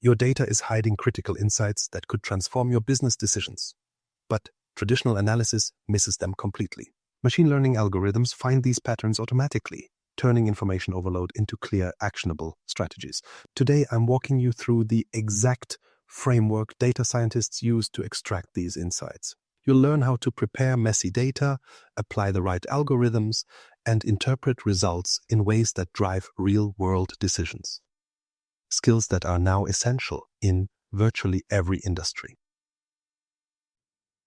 Your data is hiding critical insights that could transform your business decisions. But traditional analysis misses them completely. Machine learning algorithms find these patterns automatically, turning information overload into clear, actionable strategies. Today, I'm walking you through the exact framework data scientists use to extract these insights. You'll learn how to prepare messy data, apply the right algorithms, and interpret results in ways that drive real-world decisions. Skills that are now essential in virtually every industry.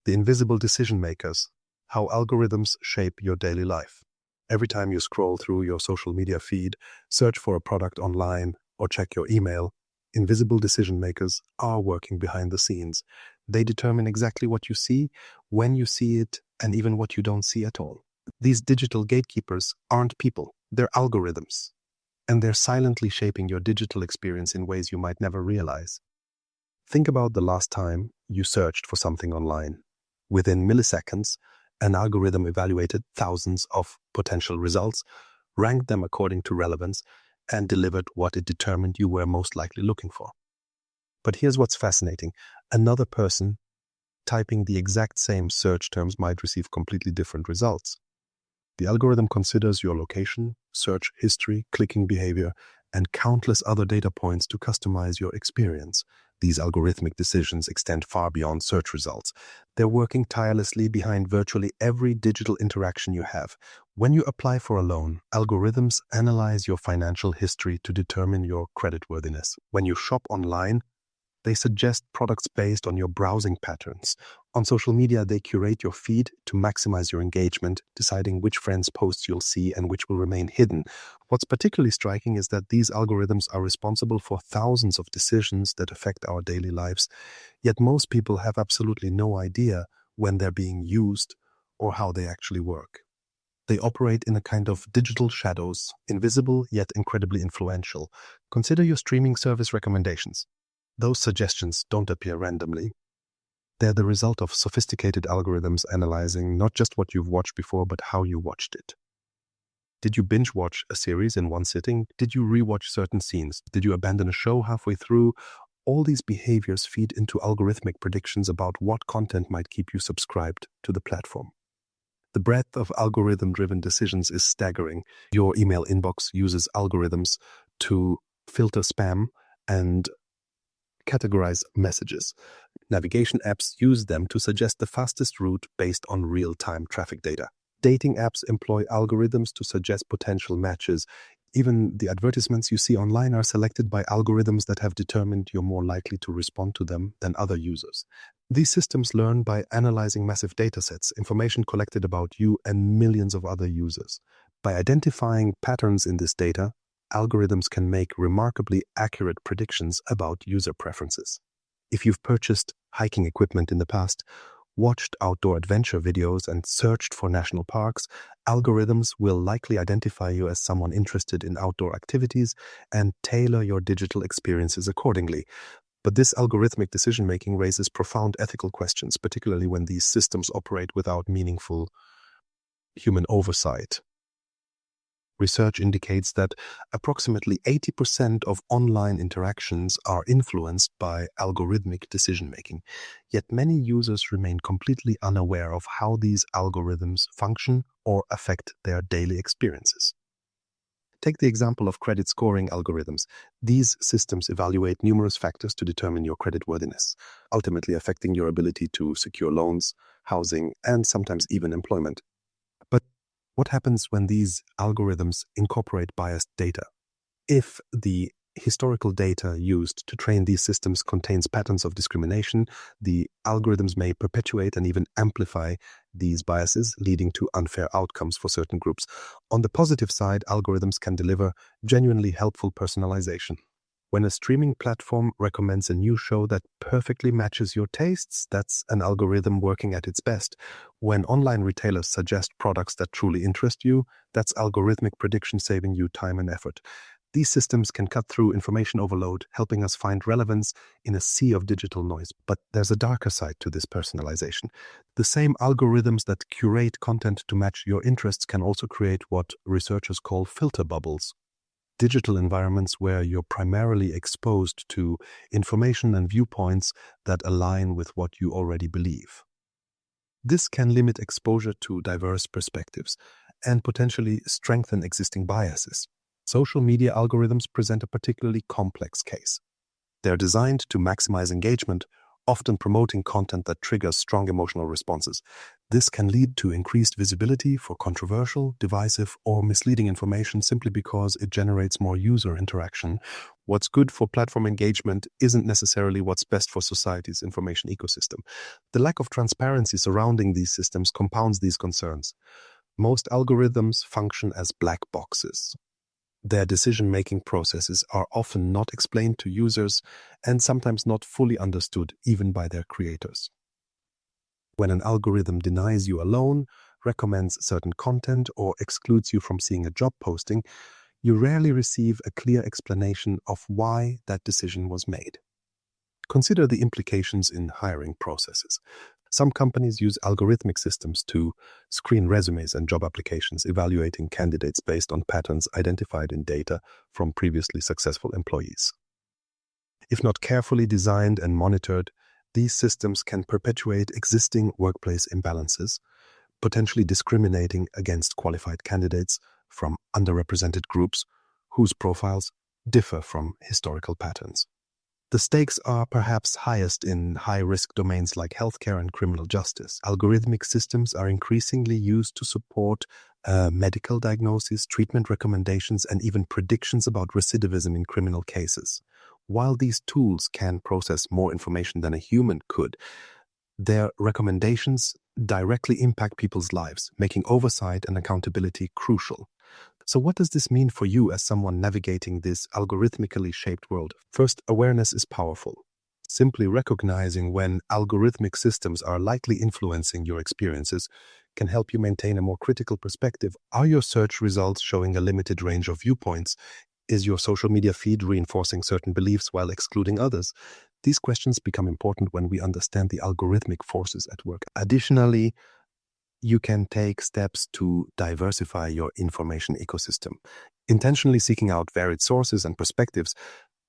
The invisible decision makers, how algorithms shape your daily life. Every time you scroll through your social media feed, search for a product online, or check your email, invisible decision makers are working behind the scenes. They determine exactly what you see, when you see it, and even what you don't see at all. These digital gatekeepers aren't people, they're algorithms. And they're silently shaping your digital experience in ways you might never realize. Think about the last time you searched for something online. Within milliseconds, an algorithm evaluated thousands of potential results, ranked them according to relevance, and delivered what it determined you were most likely looking for. But here's what's fascinating. Another person typing the exact same search terms might receive completely different results. The algorithm considers your location, search history, clicking behavior, and countless other data points to customize your experience. These algorithmic decisions extend far beyond search results. They're working tirelessly behind virtually every digital interaction you have. When you apply for a loan, algorithms analyze your financial history to determine your creditworthiness. When you shop online, they suggest products based on your browsing patterns. On social media, they curate your feed to maximize your engagement, deciding which friends' posts you'll see and which will remain hidden. What's particularly striking is that these algorithms are responsible for thousands of decisions that affect our daily lives, yet most people have absolutely no idea when they're being used or how they actually work. They operate in a kind of digital shadows, invisible yet incredibly influential. Consider your streaming service recommendations. Those suggestions don't appear randomly. They're the result of sophisticated algorithms analyzing not just what you've watched before, but how you watched it. Did you binge watch a series in one sitting? Did you rewatch certain scenes? Did you abandon a show halfway through? All these behaviors feed into algorithmic predictions about what content might keep you subscribed to the platform. The breadth of algorithm-driven decisions is staggering. Your email inbox uses algorithms to filter spam and categorize messages. Navigation apps use them to suggest the fastest route based on real-time traffic data. Dating apps employ algorithms to suggest potential matches. Even the advertisements you see online are selected by algorithms that have determined you're more likely to respond to them than other users. These systems learn by analyzing massive datasets, information collected about you and millions of other users. By identifying patterns in this data, algorithms can make remarkably accurate predictions about user preferences. If you've purchased hiking equipment in the past, watched outdoor adventure videos, and searched for national parks, algorithms will likely identify you as someone interested in outdoor activities and tailor your digital experiences accordingly. But this algorithmic decision-making raises profound ethical questions, particularly when these systems operate without meaningful human oversight. Research indicates that approximately 80% of online interactions are influenced by algorithmic decision-making, yet many users remain completely unaware of how these algorithms function or affect their daily experiences. Take the example of credit scoring algorithms. These systems evaluate numerous factors to determine your creditworthiness, ultimately affecting your ability to secure loans, housing, and sometimes even employment. But what happens when these algorithms incorporate biased data? If the historical data used to train these systems contains patterns of discrimination, the algorithms may perpetuate and even amplify these biases, leading to unfair outcomes for certain groups. On the positive side, algorithms can deliver genuinely helpful personalization. When a streaming platform recommends a new show that perfectly matches your tastes, that's an algorithm working at its best. When online retailers suggest products that truly interest you, that's algorithmic prediction saving you time and effort. These systems can cut through information overload, helping us find relevance in a sea of digital noise. But there's a darker side to this personalization. The same algorithms that curate content to match your interests can also create what researchers call filter bubbles. digital environments where you're primarily exposed to information and viewpoints that align with what you already believe. This can limit exposure to diverse perspectives and potentially strengthen existing biases. Social media algorithms present a particularly complex case. They're designed to maximize engagement, often promoting content that triggers strong emotional responses. This can lead to increased visibility for controversial, divisive, or misleading information simply because it generates more user interaction. What's good for platform engagement isn't necessarily what's best for society's information ecosystem. The lack of transparency surrounding these systems compounds these concerns. Most algorithms function as black boxes. Their decision-making processes are often not explained to users and sometimes not fully understood even by their creators. When an algorithm denies you a loan, recommends certain content, or excludes you from seeing a job posting, you rarely receive a clear explanation of why that decision was made. Consider the implications in hiring processes. Some companies use algorithmic systems to screen resumes and job applications, evaluating candidates based on patterns identified in data from previously successful employees. If not carefully designed and monitored, these systems can perpetuate existing workplace imbalances, potentially discriminating against qualified candidates from underrepresented groups whose profiles differ from historical patterns. The stakes are perhaps highest in high-risk domains like healthcare and criminal justice. Algorithmic systems are increasingly used to support medical diagnoses, treatment recommendations, and even predictions about recidivism in criminal cases. While these tools can process more information than a human could, their recommendations directly impact people's lives, making oversight and accountability crucial. So what does this mean for you as someone navigating this algorithmically shaped world? First, awareness is powerful. Simply recognizing when algorithmic systems are likely influencing your experiences can help you maintain a more critical perspective. Are your search results showing a limited range of viewpoints? Is your social media feed reinforcing certain beliefs while excluding others? These questions become important when we understand the algorithmic forces at work. Additionally, you can take steps to diversify your information ecosystem. Intentionally seeking out varied sources and perspectives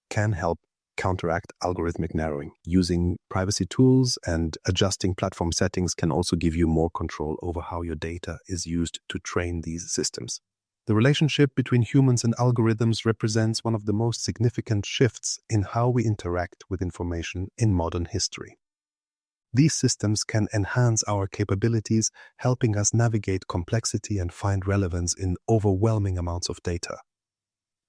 can help counteract algorithmic narrowing. Using privacy tools and adjusting platform settings can also give you more control over how your data is used to train these systems. The relationship between humans and algorithms represents one of the most significant shifts in how we interact with information in modern history. These systems can enhance our capabilities, helping us navigate complexity and find relevance in overwhelming amounts of data.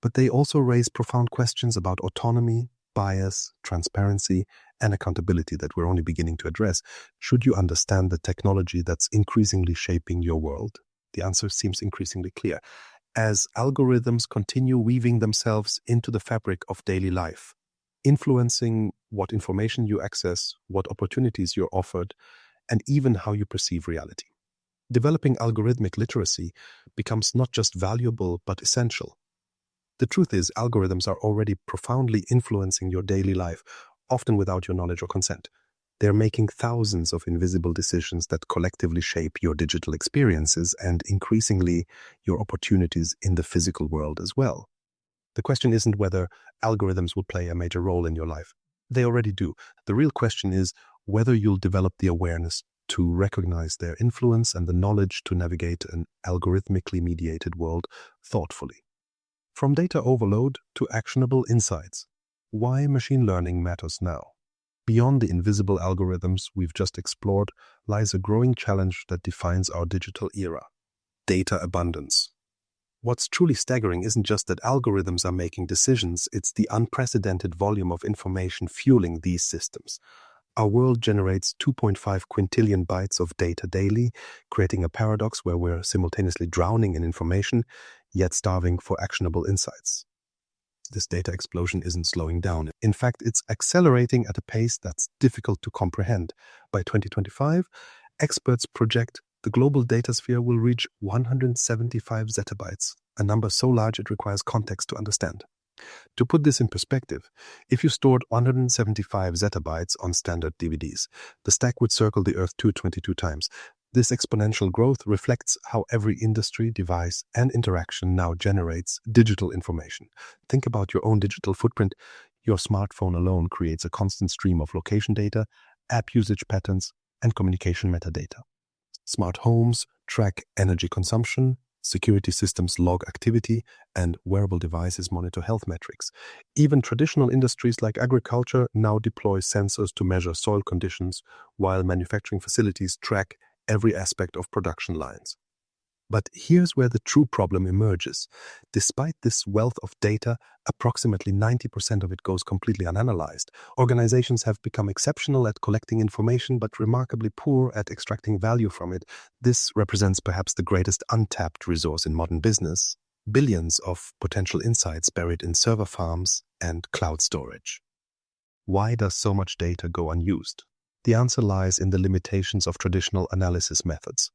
But they also raise profound questions about autonomy, bias, transparency, and accountability that we're only beginning to address. Should you understand the technology that's increasingly shaping your world? The answer seems increasingly clear. As algorithms continue weaving themselves into the fabric of daily life, influencing what information you access, what opportunities you're offered, and even how you perceive reality. Developing algorithmic literacy becomes not just valuable but essential. The truth is, algorithms are already profoundly influencing your daily life, often without your knowledge or consent. They're making thousands of invisible decisions that collectively shape your digital experiences and increasingly your opportunities in the physical world as well. The question isn't whether algorithms will play a major role in your life. They already do. The real question is whether you'll develop the awareness to recognize their influence and the knowledge to navigate an algorithmically mediated world thoughtfully. From data overload to actionable insights, why machine learning matters now. Beyond the invisible algorithms we've just explored lies a growing challenge that defines our digital era: data abundance. What's truly staggering isn't just that algorithms are making decisions, it's the unprecedented volume of information fueling these systems. Our world generates 2.5 quintillion bytes of data daily, creating a paradox where we're simultaneously drowning in information, yet starving for actionable insights. This data explosion isn't slowing down. In fact, it's accelerating at a pace that's difficult to comprehend. By 2025, experts project the global datasphere will reach 175 zettabytes, a number so large it requires context to understand. To put this in perspective, if you stored 175 zettabytes on standard DVDs, the stack would circle the Earth 222 times. This exponential growth reflects how every industry, device, and interaction now generates digital information. Think about your own digital footprint. Your smartphone alone creates a constant stream of location data, app usage patterns, and communication metadata. Smart homes track energy consumption, security systems log activity, and wearable devices monitor health metrics. Even traditional industries like agriculture now deploy sensors to measure soil conditions, while manufacturing facilities track every aspect of production lines. But here's where the true problem emerges. Despite this wealth of data, approximately 90% of it goes completely unanalyzed. Organizations have become exceptional at collecting information, but remarkably poor at extracting value from it. This represents perhaps the greatest untapped resource in modern business: billions of potential insights buried in server farms and cloud storage. Why does so much data go unused? The answer lies in the limitations of traditional analysis methods.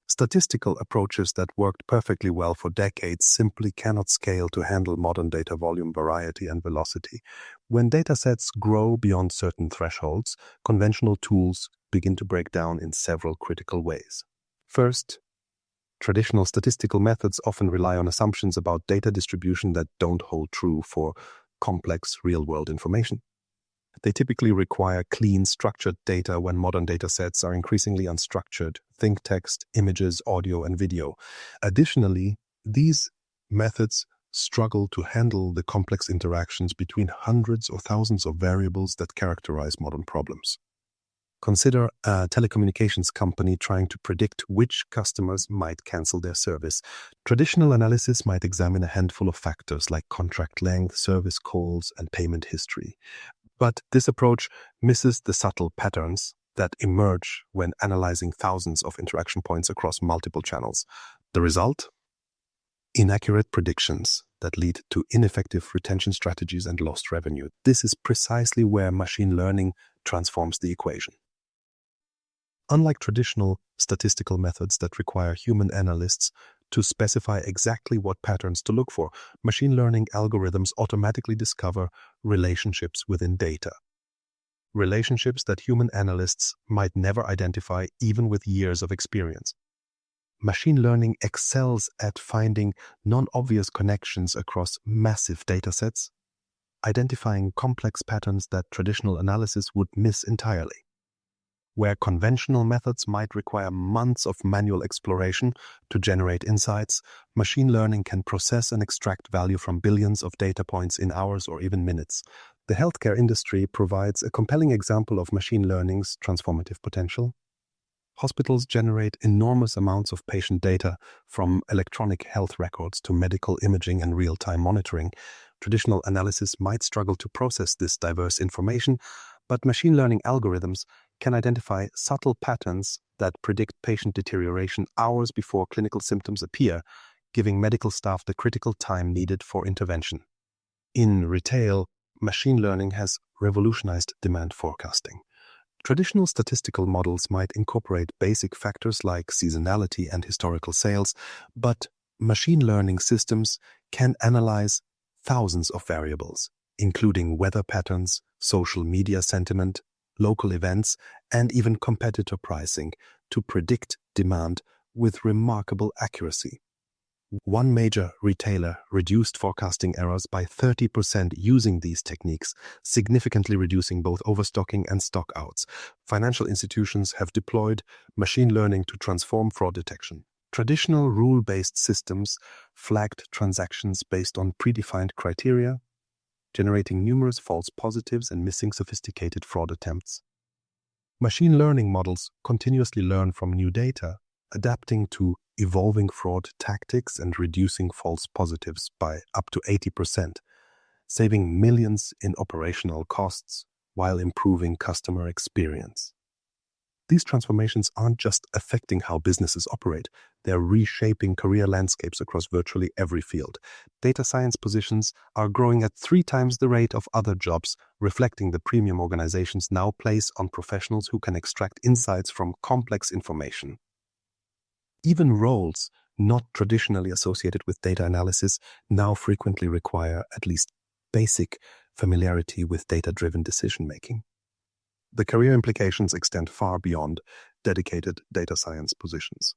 Statistical approaches that worked perfectly well for decades simply cannot scale to handle modern data volume, variety, and velocity. When datasets grow beyond certain thresholds, conventional tools begin to break down in several critical ways. First, traditional statistical methods often rely on assumptions about data distribution that don't hold true for complex real-world information. They typically require clean, structured data when modern datasets are increasingly unstructured. Think text, images, audio, and video. Additionally, these methods struggle to handle the complex interactions between hundreds or thousands of variables that characterize modern problems. Consider a telecommunications company trying to predict which customers might cancel their service. Traditional analysis might examine a handful of factors like contract length, service calls, and payment history. But this approach misses the subtle patterns that emerge when analyzing thousands of interaction points across multiple channels. The result? Inaccurate predictions that lead to ineffective retention strategies and lost revenue. This is precisely where machine learning transforms the equation. Unlike traditional statistical methods that require human analysts to specify exactly what patterns to look for, machine learning algorithms automatically discover relationships within data. Relationships that human analysts might never identify even with years of experience. Machine learning excels at finding non-obvious connections across massive datasets, identifying complex patterns that traditional analysis would miss entirely. Where conventional methods might require months of manual exploration to generate insights, machine learning can process and extract value from billions of data points in hours or even minutes. The healthcare industry provides a compelling example of machine learning's transformative potential. Hospitals generate enormous amounts of patient data, from electronic health records to medical imaging and real-time monitoring. Traditional analysis might struggle to process this diverse information, but machine learning algorithms can identify subtle patterns that predict patient deterioration hours before clinical symptoms appear, giving medical staff the critical time needed for intervention. In retail, machine learning has revolutionized demand forecasting. Traditional statistical models might incorporate basic factors like seasonality and historical sales, but machine learning systems can analyze thousands of variables, including weather patterns, social media sentiment, local events, and even competitor pricing, to predict demand with remarkable accuracy. One major retailer reduced forecasting errors by 30% using these techniques, significantly reducing both overstocking and stockouts. Financial institutions have deployed machine learning to transform fraud detection. Traditional rule-based systems flagged transactions based on predefined criteria, generating numerous false positives and missing sophisticated fraud attempts. Machine learning models continuously learn from new data, adapting to evolving fraud tactics and reducing false positives by up to 80%, saving millions in operational costs while improving customer experience. These transformations aren't just affecting how businesses operate, they're reshaping career landscapes across virtually every field. Data science positions are growing at 3 times the rate of other jobs, reflecting the premium organizations now place on professionals who can extract insights from complex information. Even roles not traditionally associated with data analysis now frequently require at least basic familiarity with data-driven decision-making. The career implications extend far beyond dedicated data science positions.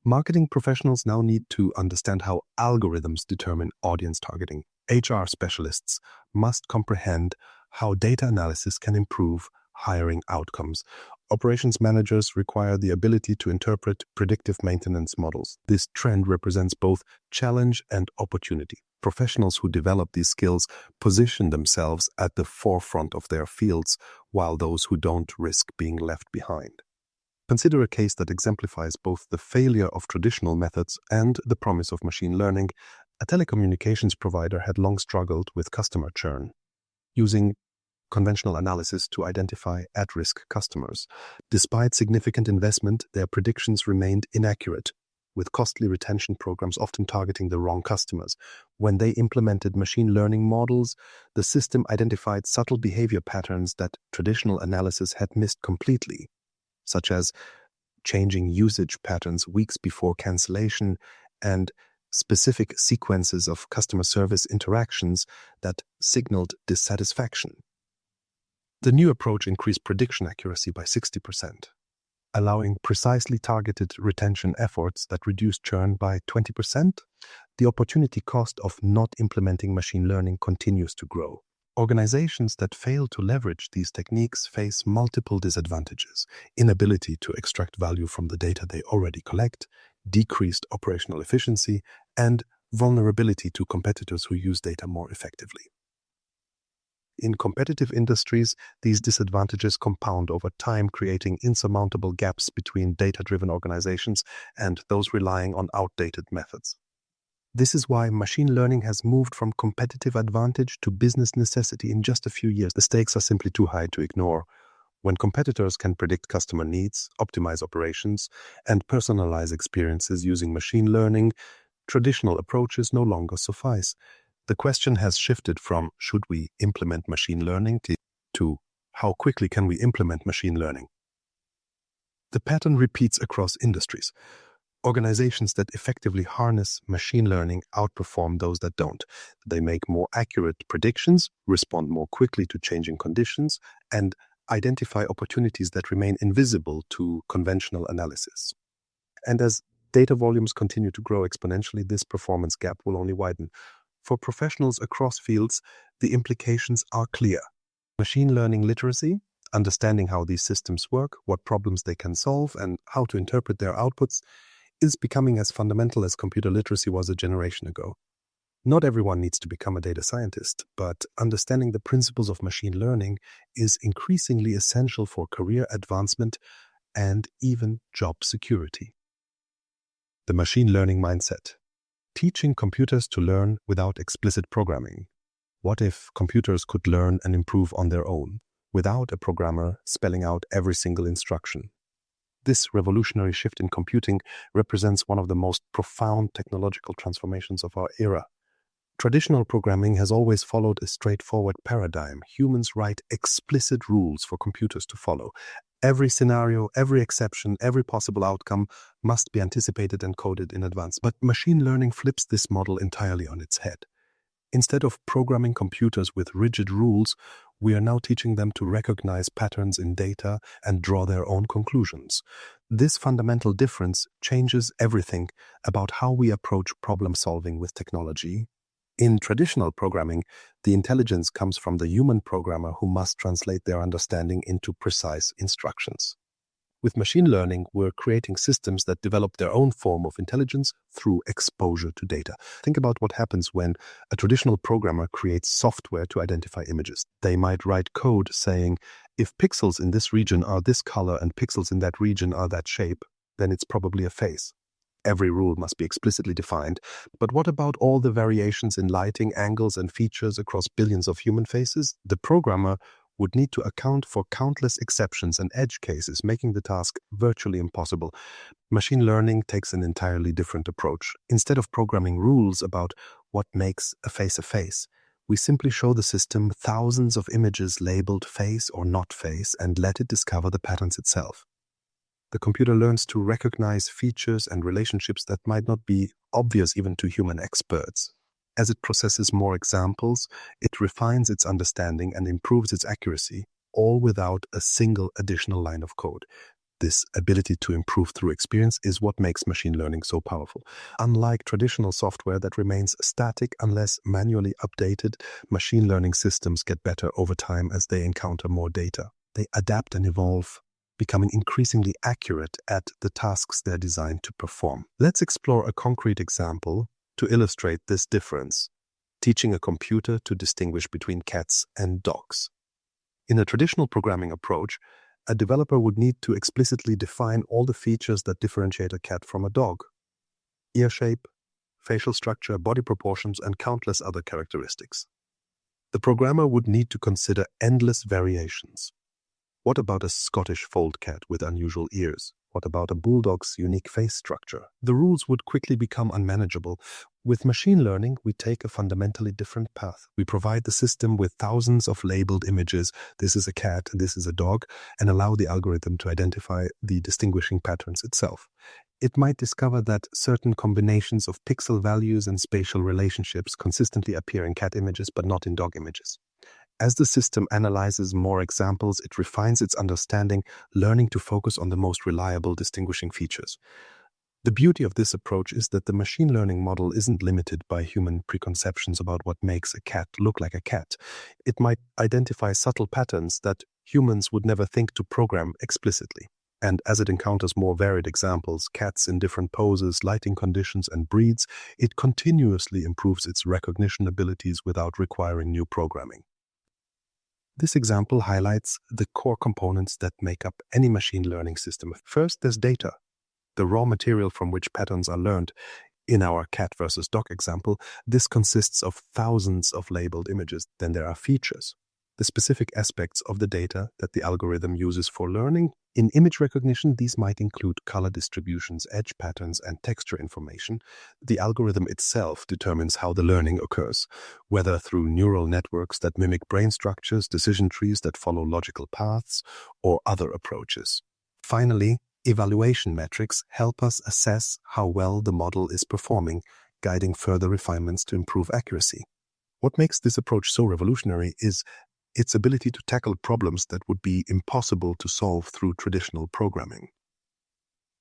Marketing professionals now need to understand how algorithms determine audience targeting. HR specialists must comprehend how data analysis can improve hiring outcomes. Operations managers require the ability to interpret predictive maintenance models. This trend represents both challenge and opportunity. Professionals who develop these skills position themselves at the forefront of their fields, while those who don't risk being left behind. Consider a case that exemplifies both the failure of traditional methods and the promise of machine learning. A telecommunications provider had long struggled with customer churn, using conventional analysis to identify at-risk customers. Despite significant investment, their predictions remained inaccurate, with costly retention programs often targeting the wrong customers. When they implemented machine learning models, the system identified subtle behavior patterns that traditional analysis had missed completely, such as changing usage patterns weeks before cancellation and specific sequences of customer service interactions that signaled dissatisfaction. The new approach increased prediction accuracy by 60%, allowing precisely targeted retention efforts that reduced churn by 20%. The opportunity cost of not implementing machine learning continues to grow. Organizations that fail to leverage these techniques face multiple disadvantages: inability to extract value from the data they already collect, decreased operational efficiency, and vulnerability to competitors who use data more effectively. In competitive industries, these disadvantages compound over time, creating insurmountable gaps between data-driven organizations and those relying on outdated methods. This is why machine learning has moved from competitive advantage to business necessity in just a few years. The stakes are simply too high to ignore. When competitors can predict customer needs, optimize operations, and personalize experiences using machine learning, traditional approaches no longer suffice. The question has shifted from should we implement machine learning to how quickly can we implement machine learning. The pattern repeats across industries. Organizations that effectively harness machine learning outperform those that don't. They make more accurate predictions, respond more quickly to changing conditions, and identify opportunities that remain invisible to conventional analysis. And as data volumes continue to grow exponentially, this performance gap will only widen. For professionals across fields, the implications are clear. Machine learning literacy, understanding how these systems work, what problems they can solve, and how to interpret their outputs, is becoming as fundamental as computer literacy was a generation ago. Not everyone needs to become a data scientist, but understanding the principles of machine learning is increasingly essential for career advancement and even job security. The machine learning mindset. Teaching computers to learn without explicit programming. What if computers could learn and improve on their own, without a programmer spelling out every single instruction? This revolutionary shift in computing represents one of the most profound technological transformations of our era. Traditional programming has always followed a straightforward paradigm. Humans write explicit rules for computers to follow. Every scenario, every exception, every possible outcome must be anticipated and coded in advance. But machine learning flips this model entirely on its head. Instead of programming computers with rigid rules, we are now teaching them to recognize patterns in data and draw their own conclusions. This fundamental difference changes everything about how we approach problem solving with technology. In traditional programming, the intelligence comes from the human programmer who must translate their understanding into precise instructions. With machine learning, we're creating systems that develop their own form of intelligence through exposure to data. Think about what happens when a traditional programmer creates software to identify images. They might write code saying, if pixels in this region are this color and pixels in that region are that shape, then it's probably a face. Every rule must be explicitly defined. But what about all the variations in lighting, angles, and features across billions of human faces? The programmer would need to account for countless exceptions and edge cases, making the task virtually impossible. Machine learning takes an entirely different approach. Instead of programming rules about what makes a face, we simply show the system thousands of images labeled face or not face and let it discover the patterns itself. The computer learns to recognize features and relationships that might not be obvious even to human experts. As it processes more examples, it refines its understanding and improves its accuracy, all without a single additional line of code. This ability to improve through experience is what makes machine learning so powerful. Unlike traditional software that remains static unless manually updated, machine learning systems get better over time as they encounter more data. They adapt and evolve, becoming increasingly accurate at the tasks they're designed to perform. Let's explore a concrete example to illustrate this difference: teaching a computer to distinguish between cats and dogs. In a traditional programming approach, a developer would need to explicitly define all the features that differentiate a cat from a dog: ear shape, facial structure, body proportions, and countless other characteristics. The programmer would need to consider endless variations. What about a Scottish fold cat with unusual ears? What about a bulldog's unique face structure? The rules would quickly become unmanageable. With machine learning, we take a fundamentally different path. We provide the system with thousands of labeled images. This is a cat, this is a dog, and allow the algorithm to identify the distinguishing patterns itself. It might discover that certain combinations of pixel values and spatial relationships consistently appear in cat images but not in dog images. As the system analyzes more examples, it refines its understanding, learning to focus on the most reliable distinguishing features. The beauty of this approach is that the machine learning model isn't limited by human preconceptions about what makes a cat look like a cat. It might identify subtle patterns that humans would never think to program explicitly. And as it encounters more varied examples, cats in different poses, lighting conditions, and breeds, it continuously improves its recognition abilities without requiring new programming. This example highlights the core components that make up any machine learning system. First, there's data, the raw material from which patterns are learned. In our cat versus dog example, this consists of thousands of labeled images. Then there are features, the specific aspects of the data that the algorithm uses for learning. In image recognition, these might include color distributions, edge patterns, and texture information. The algorithm itself determines how the learning occurs, whether through neural networks that mimic brain structures, decision trees that follow logical paths, or other approaches. Finally, evaluation metrics help us assess how well the model is performing, guiding further refinements to improve accuracy. What makes this approach so revolutionary is its ability to tackle problems that would be impossible to solve through traditional programming.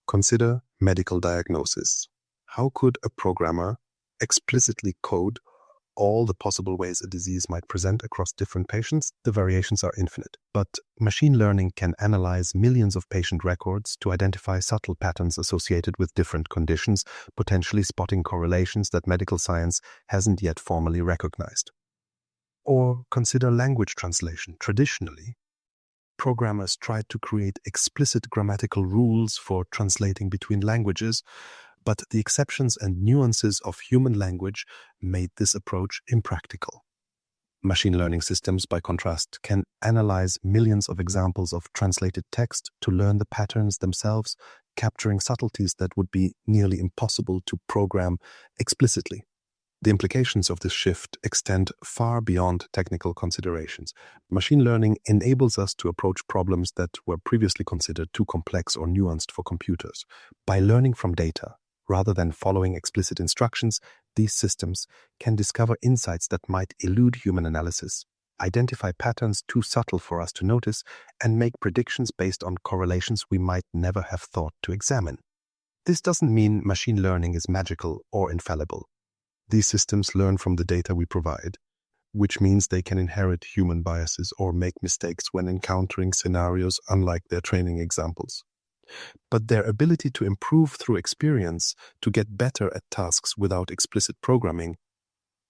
Consider medical diagnosis. How could a programmer explicitly code all the possible ways a disease might present across different patients? The variations are infinite. But machine learning can analyze millions of patient records to identify subtle patterns associated with different conditions, potentially spotting correlations that medical science hasn't yet formally recognized. Or consider language translation. Traditionally, programmers tried to create explicit grammatical rules for translating between languages, but the exceptions and nuances of human language made this approach impractical. Machine learning systems, by contrast, can analyze millions of examples of translated text to learn the patterns themselves, capturing subtleties that would be nearly impossible to program explicitly. The implications of this shift extend far beyond technical considerations. Machine learning enables us to approach problems that were previously considered too complex or nuanced for computers. By learning from data, rather than following explicit instructions, these systems can discover insights that might elude human analysis, identify patterns too subtle for us to notice, and make predictions based on correlations we might never have thought to examine. This doesn't mean machine learning is magical or infallible. These systems learn from the data we provide, which means they can inherit human biases or make mistakes when encountering scenarios unlike their training examples. But their ability to improve through experience, to get better at tasks without explicit programming,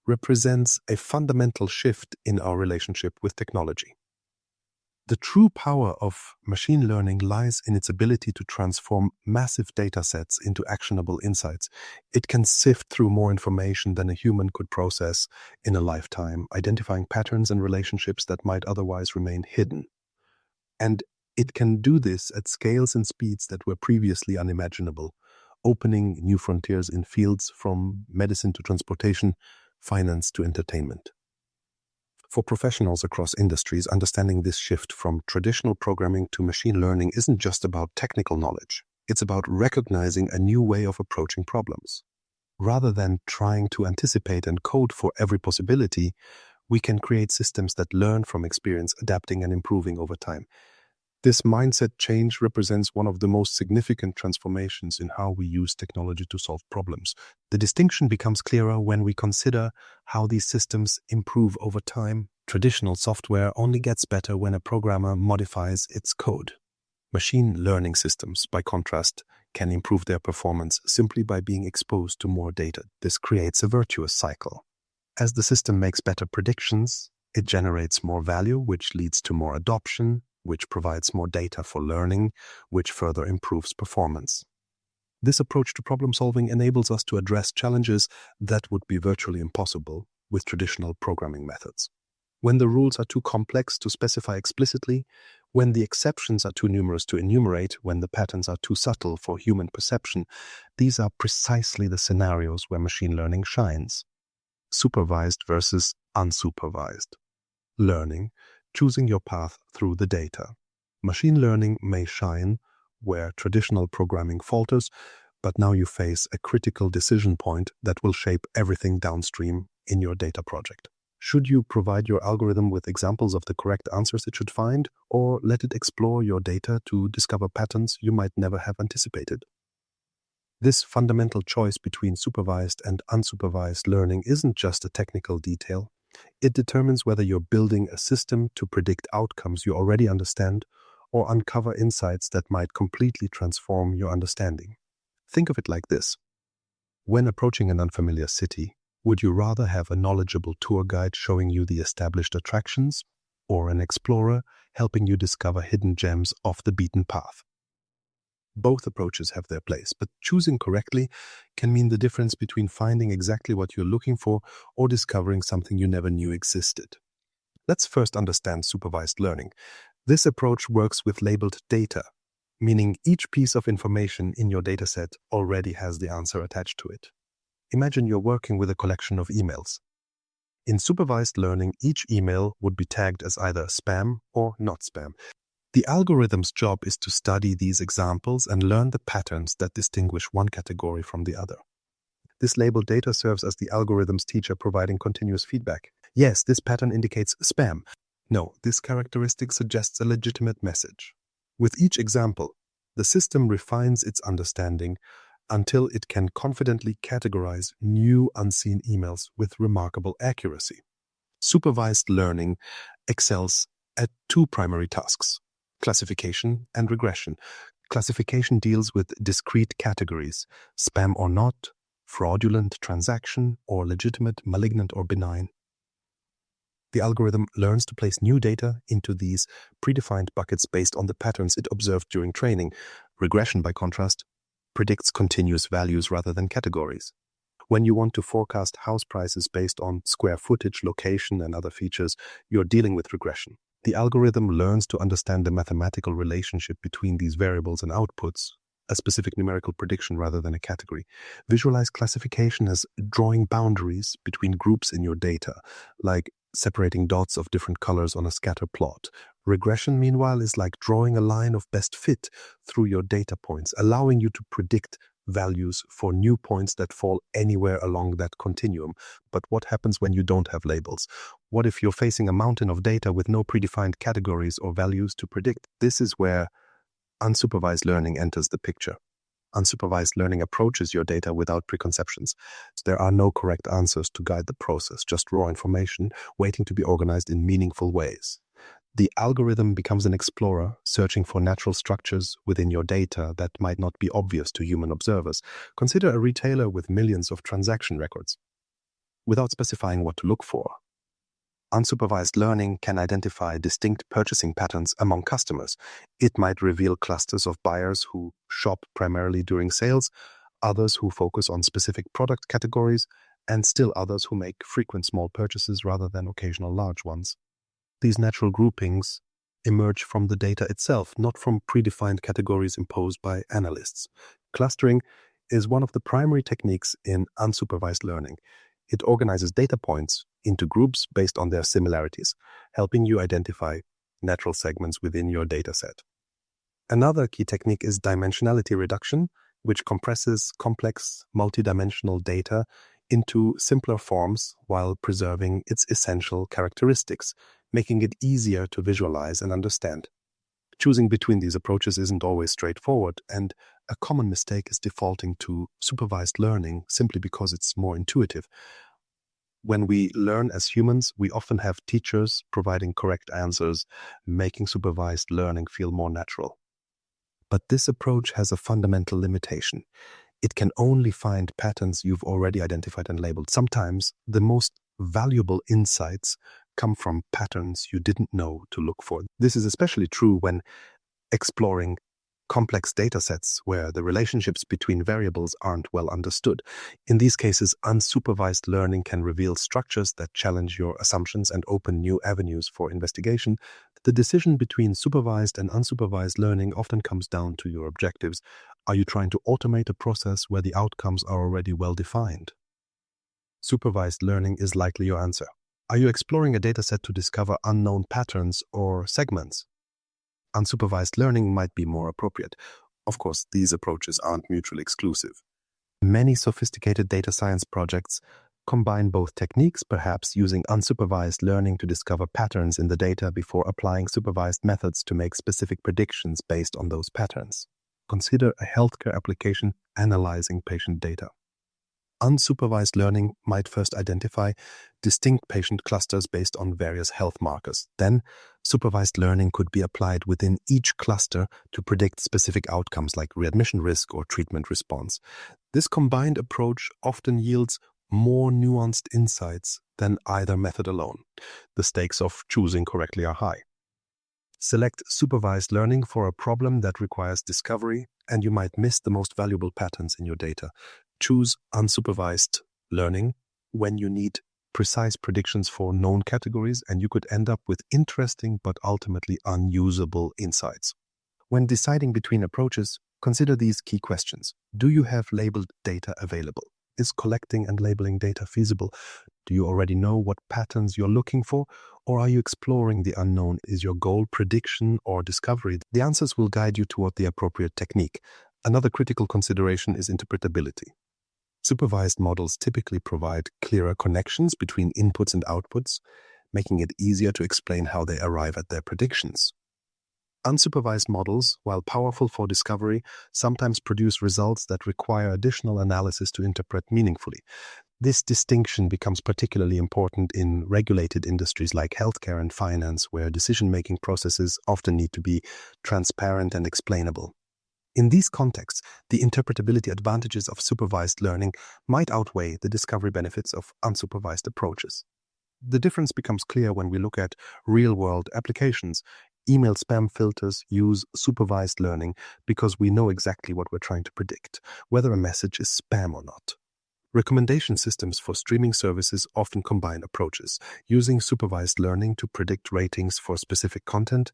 represents a fundamental shift in our relationship with technology. The true power of machine learning lies in its ability to transform massive datasets into actionable insights. It can sift through more information than a human could process in a lifetime, identifying patterns and relationships that might otherwise remain hidden. And it can do this at scales and speeds that were previously unimaginable, opening new frontiers in fields from medicine to transportation, finance to entertainment. For professionals across industries, understanding this shift from traditional programming to machine learning isn't just about technical knowledge. It's about recognizing a new way of approaching problems. Rather than trying to anticipate and code for every possibility, we can create systems that learn from experience, adapting and improving over time. This mindset change represents one of the most significant transformations in how we use technology to solve problems. The distinction becomes clearer when we consider how these systems improve over time. Traditional software only gets better when a programmer modifies its code. Machine learning systems, by contrast, can improve their performance simply by being exposed to more data. This creates a virtuous cycle. As the system makes better predictions, it generates more value, which leads to more adoption, which provides more data for learning, which further improves performance. This approach to problem solving enables us to address challenges that would be virtually impossible with traditional programming methods. When the rules are too complex to specify explicitly, when the exceptions are too numerous to enumerate, when the patterns are too subtle for human perception, these are precisely the scenarios where machine learning shines. Supervised versus unsupervised. Learning, choosing your path through the data. Machine learning may shine where traditional programming falters, but now you face a critical decision point that will shape everything downstream in your data project. Should you provide your algorithm with examples of the correct answers it should find, or let it explore your data to discover patterns you might never have anticipated? This fundamental choice between supervised and unsupervised learning isn't just a technical detail. It determines whether you're building a system to predict outcomes you already understand or uncover insights that might completely transform your understanding. Think of it like this. When approaching an unfamiliar city, would you rather have a knowledgeable tour guide showing you the established attractions, or an explorer helping you discover hidden gems off the beaten path? Both approaches have their place, but choosing correctly can mean the difference between finding exactly what you're looking for or discovering something you never knew existed. Let's first understand supervised learning. This approach works with labeled data, meaning each piece of information in your dataset already has the answer attached to it. Imagine you're working with a collection of emails. In supervised learning, each email would be tagged as either spam or not spam. The algorithm's job is to study these examples and learn the patterns that distinguish one category from the other. This labeled data serves as the algorithm's teacher, providing continuous feedback. Yes, this pattern indicates spam. No, this characteristic suggests a legitimate message. With each example, the system refines its understanding until it can confidently categorize new unseen emails with remarkable accuracy. Supervised learning excels at two primary tasks: classification and regression. Classification deals with discrete categories: spam or not, fraudulent transaction, or legitimate, malignant, or benign. The algorithm learns to place new data into these predefined buckets based on the patterns it observed during training. Regression, by contrast, predicts continuous values rather than categories. When you want to forecast house prices based on square footage, location, and other features, you're dealing with regression. The algorithm learns to understand the mathematical relationship between these variables and outputs, a specific numerical prediction rather than a category. Visualize classification as drawing boundaries between groups in your data, like separating dots of different colors on a scatter plot. Regression, meanwhile, is like drawing a line of best fit through your data points, allowing you to predict values for new points that fall anywhere along that continuum. But what happens when you don't have labels? What if you're facing a mountain of data with no predefined categories or values to predict? This is where unsupervised learning enters the picture. Unsupervised learning approaches your data without preconceptions. There are no correct answers to guide the process, just raw information waiting to be organized in meaningful ways. The algorithm becomes an explorer, searching for natural structures within your data that might not be obvious to human observers. Consider a retailer with millions of transaction records. Without specifying what to look for, unsupervised learning can identify distinct purchasing patterns among customers. It might reveal clusters of buyers who shop primarily during sales, others who focus on specific product categories, and still others who make frequent small purchases rather than occasional large ones. These natural groupings emerge from the data itself, not from predefined categories imposed by analysts. Clustering is one of the primary techniques in unsupervised learning. It organizes data points into groups based on their similarities, helping you identify natural segments within your dataset. Another key technique is dimensionality reduction, which compresses complex, multidimensional data into simpler forms while preserving its essential characteristics, making it easier to visualize and understand. Choosing between these approaches isn't always straightforward, and a common mistake is defaulting to supervised learning simply because it's more intuitive. When we learn as humans, we often have teachers providing correct answers, making supervised learning feel more natural. But this approach has a fundamental limitation. It can only find patterns you've already identified and labeled. Sometimes the most valuable insights come from patterns you didn't know to look for. This is especially true when exploring complex datasets where the relationships between variables aren't well understood. In these cases, unsupervised learning can reveal structures that challenge your assumptions and open new avenues for investigation. The decision between supervised and unsupervised learning often comes down to your objectives. Are you trying to automate a process where the outcomes are already well defined? Supervised learning is likely your answer. Are you exploring a dataset to discover unknown patterns or segments? Unsupervised learning might be more appropriate. Of course, these approaches aren't mutually exclusive. Many sophisticated data science projects combine both techniques, perhaps using unsupervised learning to discover patterns in the data before applying supervised methods to make specific predictions based on those patterns. Consider a healthcare application analyzing patient data. Unsupervised learning might first identify distinct patient clusters based on various health markers. Then, supervised learning could be applied within each cluster to predict specific outcomes like readmission risk or treatment response. This combined approach often yields more nuanced insights than either method alone. The stakes of choosing correctly are high. Select supervised learning for a problem that requires discovery, and you might miss the most valuable patterns in your data. Choose unsupervised learning when you need precise predictions for known categories, and you could end up with interesting but ultimately unusable insights. When deciding between approaches, consider these key questions. Do you have labeled data available? Is collecting and labeling data feasible? Do you already know what patterns you're looking for? Or are you exploring the unknown? Is your goal prediction or discovery? The answers will guide you toward the appropriate technique. Another critical consideration is interpretability. Supervised models typically provide clearer connections between inputs and outputs, making it easier to explain how they arrive at their predictions. Unsupervised models, while powerful for discovery, sometimes produce results that require additional analysis to interpret meaningfully. This distinction becomes particularly important in regulated industries like healthcare and finance, where decision-making processes often need to be transparent and explainable. In these contexts, the interpretability advantages of supervised learning might outweigh the discovery benefits of unsupervised approaches. The difference becomes clear when we look at real-world applications. Email spam filters use supervised learning because we know exactly what we're trying to predict, whether a message is spam or not. Recommendation systems for streaming services often combine approaches, using supervised learning to predict ratings for specific content,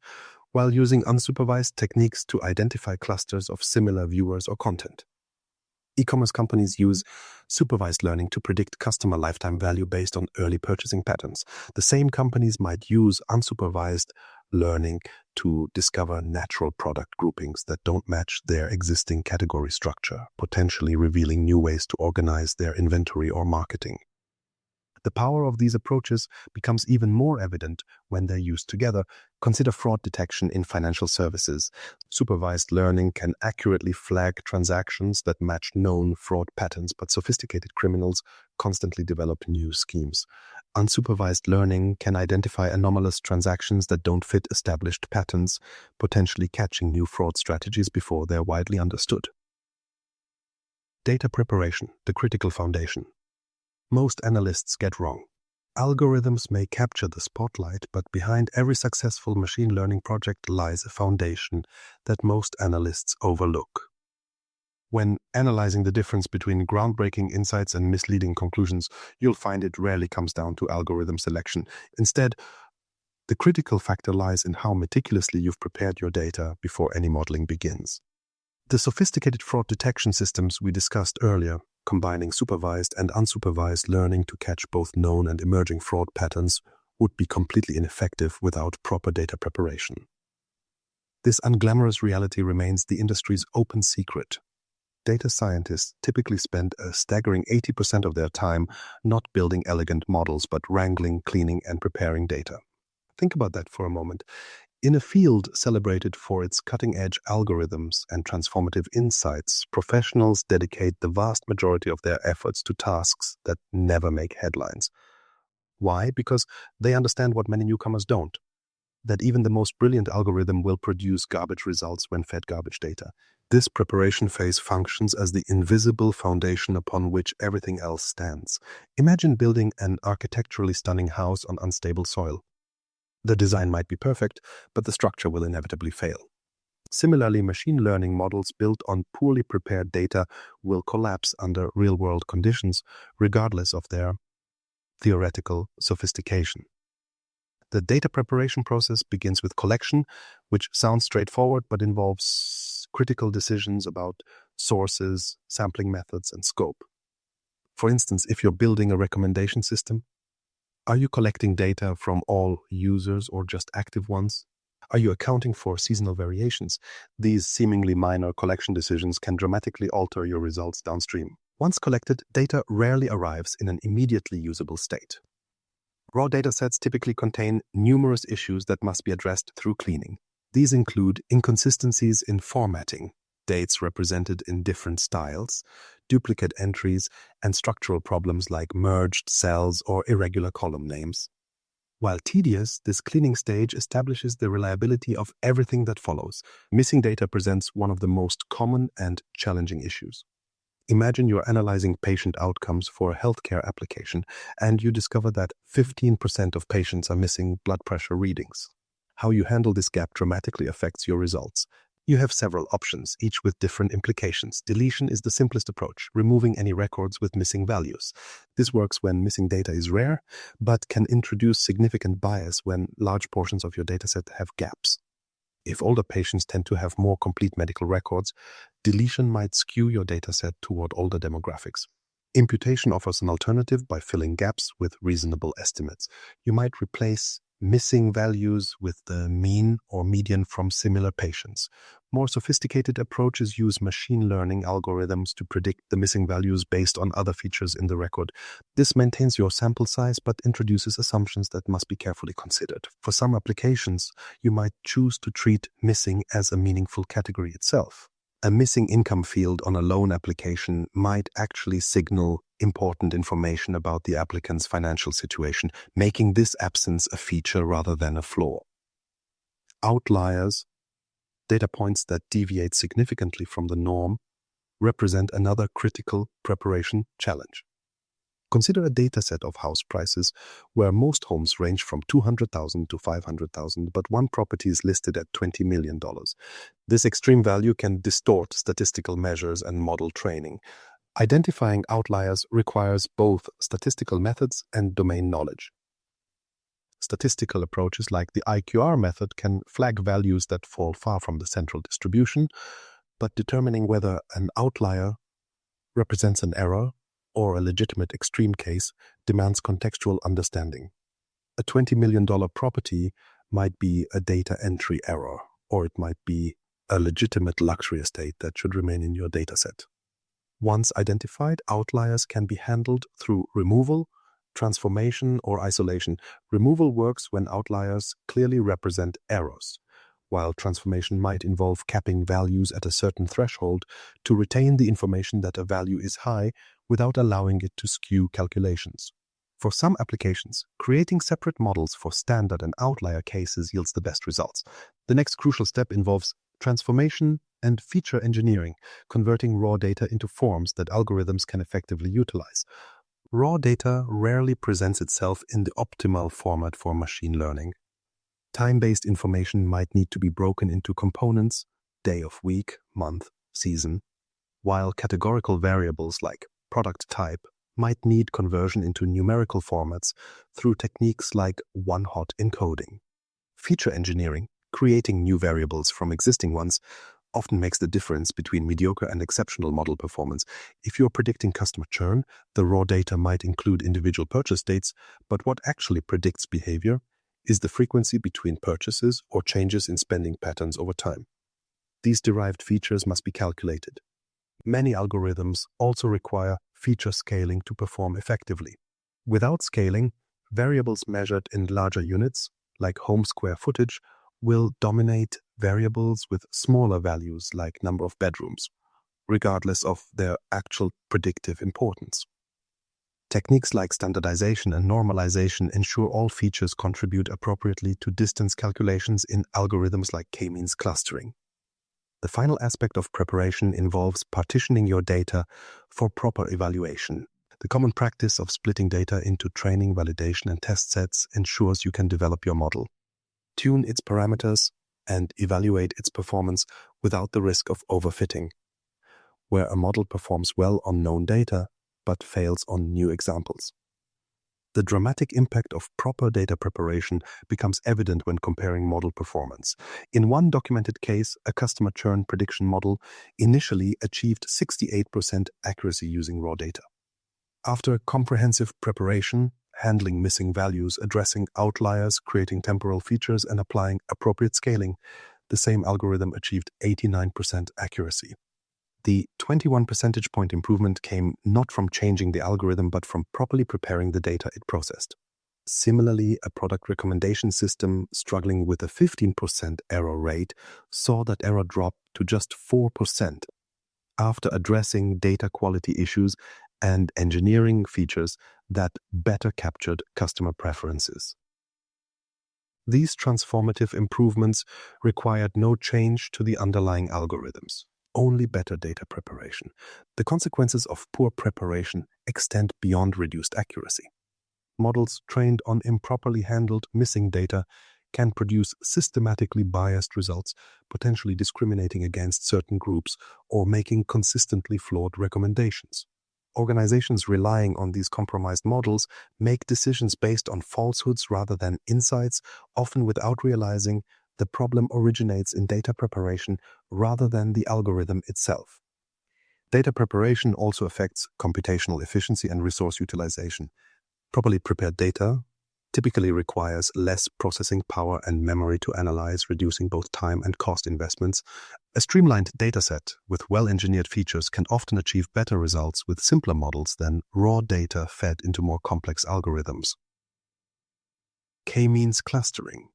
while using unsupervised techniques to identify clusters of similar viewers or content. E-commerce companies use supervised learning to predict customer lifetime value based on early purchasing patterns. The same companies might use unsupervised learning to discover natural product groupings that don't match their existing category structure, potentially revealing new ways to organize their inventory or marketing. The power of these approaches becomes even more evident when they're used together. Consider fraud detection in financial services. Supervised learning can accurately flag transactions that match known fraud patterns, but sophisticated criminals constantly develop new schemes. Unsupervised learning can identify anomalous transactions that don't fit established patterns, potentially catching new fraud strategies before they're widely understood. Data preparation, the critical foundation. Most analysts get wrong. Algorithms may capture the spotlight, but behind every successful machine learning project lies a foundation that most analysts overlook. When analyzing the difference between groundbreaking insights and misleading conclusions, you'll find it rarely comes down to algorithm selection. Instead, the critical factor lies in how meticulously you've prepared your data before any modeling begins. The sophisticated fraud detection systems we discussed earlier, combining supervised and unsupervised learning to catch both known and emerging fraud patterns, would be completely ineffective without proper data preparation. This unglamorous reality remains the industry's open secret. Data scientists typically spend a staggering 80% of their time not building elegant models, but wrangling, cleaning, and preparing data. Think about that for a moment. In a field celebrated for its cutting-edge algorithms and transformative insights, professionals dedicate the vast majority of their efforts to tasks that never make headlines. Why? Because they understand what many newcomers don't: that even the most brilliant algorithm will produce garbage results when fed garbage data. This preparation phase functions as the invisible foundation upon which everything else stands. Imagine building an architecturally stunning house on unstable soil. The design might be perfect, but the structure will inevitably fail. Similarly, machine learning models built on poorly prepared data will collapse under real-world conditions, regardless of their theoretical sophistication. The data preparation process begins with collection, which sounds straightforward but involves critical decisions about sources, sampling methods, and scope. For instance, if you're building a recommendation system, are you collecting data from all users or just active ones? Are you accounting for seasonal variations? These seemingly minor collection decisions can dramatically alter your results downstream. Once collected, data rarely arrives in an immediately usable state. Raw datasets typically contain numerous issues that must be addressed through cleaning. These include inconsistencies in formatting, dates represented in different styles, duplicate entries, and structural problems like merged cells or irregular column names. While tedious, this cleaning stage establishes the reliability of everything that follows. Missing data presents one of the most common and challenging issues. Imagine you're analyzing patient outcomes for a healthcare application, and you discover that 15% of patients are missing blood pressure readings. How you handle this gap dramatically affects your results. You have several options, each with different implications. Deletion is the simplest approach, removing any records with missing values. This works when missing data is rare, but can introduce significant bias when large portions of your dataset have gaps. If older patients tend to have more complete medical records, deletion might skew your dataset toward older demographics. Imputation offers an alternative by filling gaps with reasonable estimates. You might replace missing values with the mean or median from similar patients. More sophisticated approaches use machine learning algorithms to predict the missing values based on other features in the record. This maintains your sample size but introduces assumptions that must be carefully considered. For some applications, you might choose to treat missing as a meaningful category itself. A missing income field on a loan application might actually signal important information about the applicant's financial situation, making this absence a feature rather than a flaw. Outliers, data points that deviate significantly from the norm, represent another critical preparation challenge. Consider a dataset of house prices where most homes range from $200,000 to $500,000, but one property is listed at $20 million. This extreme value can distort statistical measures and model training. Identifying outliers requires both statistical methods and domain knowledge. Statistical approaches like the IQR method can flag values that fall far from the central distribution, but determining whether an outlier represents an error or a legitimate extreme case demands contextual understanding. A $20 million property might be a data entry error, or it might be a legitimate luxury estate that should remain in your dataset. Once identified, outliers can be handled through removal, transformation, or isolation. Removal works when outliers clearly represent errors, while transformation might involve capping values at a certain threshold to retain the information that a value is high without allowing it to skew calculations. For some applications, creating separate models for standard and outlier cases yields the best results. The next crucial step involves transformation and feature engineering, converting raw data into forms that algorithms can effectively utilize. Raw data rarely presents itself in the optimal format for machine learning. Time-based information might need to be broken into components, day of week, month, season, while categorical variables like product type might need conversion into numerical formats through techniques like one-hot encoding. Feature engineering, creating new variables from existing ones, often makes the difference between mediocre and exceptional model performance. If you're predicting customer churn, the raw data might include individual purchase dates, but what actually predicts behavior is the frequency between purchases or changes in spending patterns over time. These derived features must be calculated. Many algorithms also require feature scaling to perform effectively. Without scaling, variables measured in larger units, like home square footage, will dominate variables with smaller values like number of bedrooms, regardless of their actual predictive importance. Techniques like standardization and normalization ensure all features contribute appropriately to distance calculations in algorithms like k-means clustering. The final aspect of preparation involves partitioning your data for proper evaluation. The common practice of splitting data into training, validation, and test sets ensures you can develop your model, tune its parameters, and evaluate its performance without the risk of overfitting, where a model performs well on known data but fails on new examples. The dramatic impact of proper data preparation becomes evident when comparing model performance. In one documented case, a customer churn prediction model initially achieved 68% accuracy using raw data. After comprehensive preparation, handling missing values, addressing outliers, creating temporal features, and applying appropriate scaling, the same algorithm achieved 89% accuracy. The 21 percentage point improvement came not from changing the algorithm, but from properly preparing the data it processed. Similarly, a product recommendation system struggling with a 15% error rate saw that error drop to just 4% after addressing data quality issues and engineering features that better captured customer preferences. These transformative improvements required no change to the underlying algorithms, only better data preparation. The consequences of poor preparation extend beyond reduced accuracy. Models trained on improperly handled missing data can produce systematically biased results, potentially discriminating against certain groups or making consistently flawed recommendations. Organizations relying on these compromised models make decisions based on falsehoods rather than insights, often without realizing the problem originates in data preparation rather than the algorithm itself. Data preparation also affects computational efficiency and resource utilization. Properly prepared data typically requires less processing power and memory to analyze, reducing both time and cost investments. A streamlined dataset with well-engineered features can often achieve better results with simpler models than raw data fed into more complex algorithms. K-means clustering.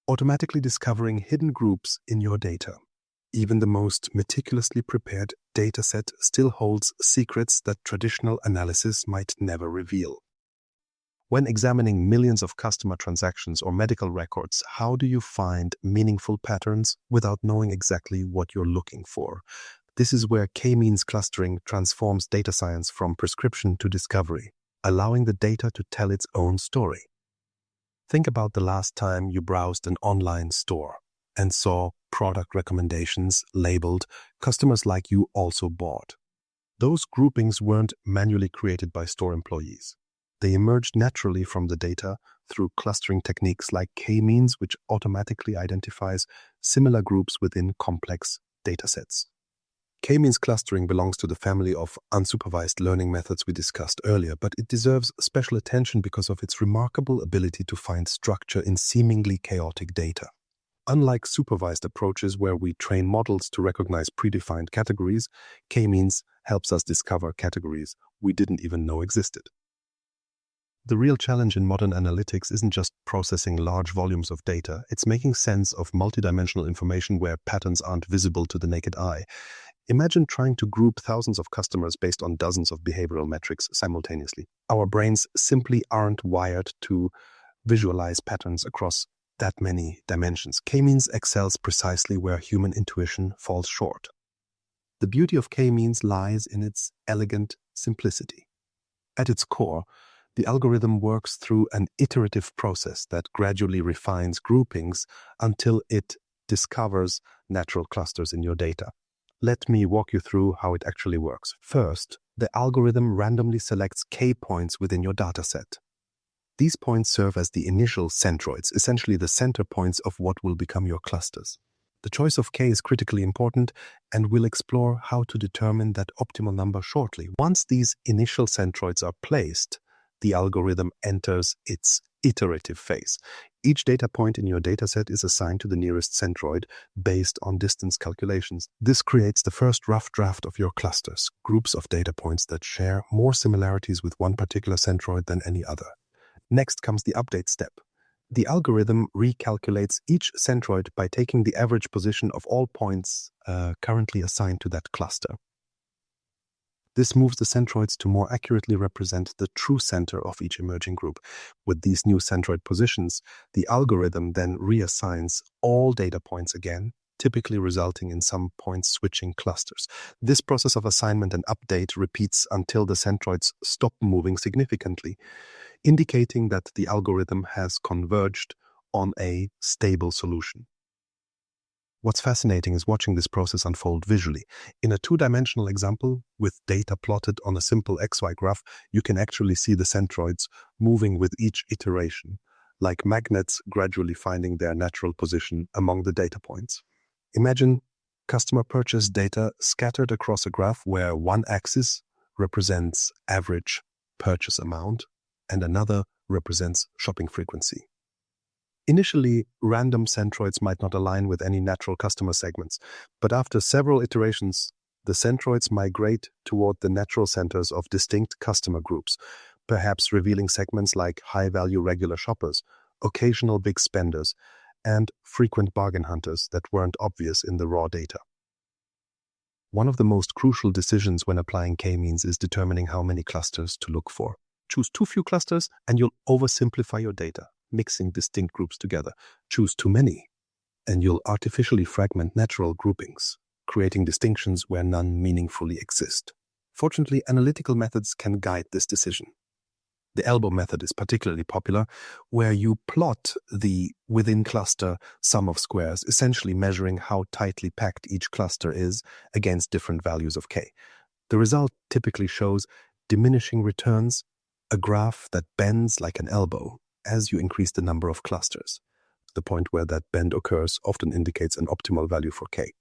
Automatically discovering hidden groups in your data. Even the most meticulously prepared dataset still holds secrets that traditional analysis might never reveal. When examining millions of customer transactions or medical records, how do you find meaningful patterns without knowing exactly what you're looking for? This is where k-means clustering transforms data science from prescription to discovery, allowing the data to tell its own story. Think about the last time you browsed an online store and saw product recommendations labeled "Customers like you also bought." Those groupings weren't manually created by store employees. They emerged naturally from the data through clustering techniques like k-means, which automatically identifies similar groups within complex datasets. K-means clustering belongs to the family of unsupervised learning methods we discussed earlier, but it deserves special attention because of its remarkable ability to find structure in seemingly chaotic data. Unlike supervised approaches where we train models to recognize predefined categories, k-means helps us discover categories we didn't even know existed. The real challenge in modern analytics isn't just processing large volumes of data, it's making sense of multidimensional information where patterns aren't visible to the naked eye. Imagine trying to group thousands of customers based on dozens of behavioral metrics simultaneously. Our brains simply aren't wired to visualize patterns across that many dimensions. K-means excels precisely where human intuition falls short. The beauty of k-means lies in its elegant simplicity. At its core, the algorithm works through an iterative process that gradually refines groupings until it discovers natural clusters in your data. Let me walk you through how it actually works. First, the algorithm randomly selects k points within your dataset. These points serve as the initial centroids, essentially the center points of what will become your clusters. The choice of k is critically important, and we'll explore how to determine that optimal number shortly. Once these initial centroids are placed, the algorithm enters its iterative phase. Each data point in your dataset is assigned to the nearest centroid based on distance calculations. This creates the first rough draft of your clusters, groups of data points that share more similarities with one particular centroid than any other. Next comes the update step. The algorithm recalculates each centroid by taking the average position of all points currently assigned to that cluster. This moves the centroids to more accurately represent the true center of each emerging group. With these new centroid positions, the algorithm then reassigns all data points again, typically resulting in some points switching clusters. This process of assignment and update repeats until the centroids stop moving significantly, indicating that the algorithm has converged on a stable solution. What's fascinating is watching this process unfold visually. In a two-dimensional example, with data plotted on a simple XY graph, you can actually see the centroids moving with each iteration, like magnets gradually finding their natural position among the data points. Imagine customer purchase data scattered across a graph where one axis represents average purchase amount and another represents shopping frequency. Initially, random centroids might not align with any natural customer segments, but after several iterations, the centroids migrate toward the natural centers of distinct customer groups, perhaps revealing segments like high-value regular shoppers, occasional big spenders, and frequent bargain hunters that weren't obvious in the raw data. One of the most crucial decisions when applying k-means is determining how many clusters to look for. Choose too few clusters and you'll oversimplify your data, mixing distinct groups together. Choose too many, and you'll artificially fragment natural groupings, creating distinctions where none meaningfully exist. Fortunately, analytical methods can guide this decision. The elbow method is particularly popular, where you plot the within-cluster sum of squares, essentially measuring how tightly packed each cluster is against different values of k. The result typically shows diminishing returns, a graph that bends like an elbow as you increase the number of clusters. The point where that bend occurs often indicates an optimal value for k.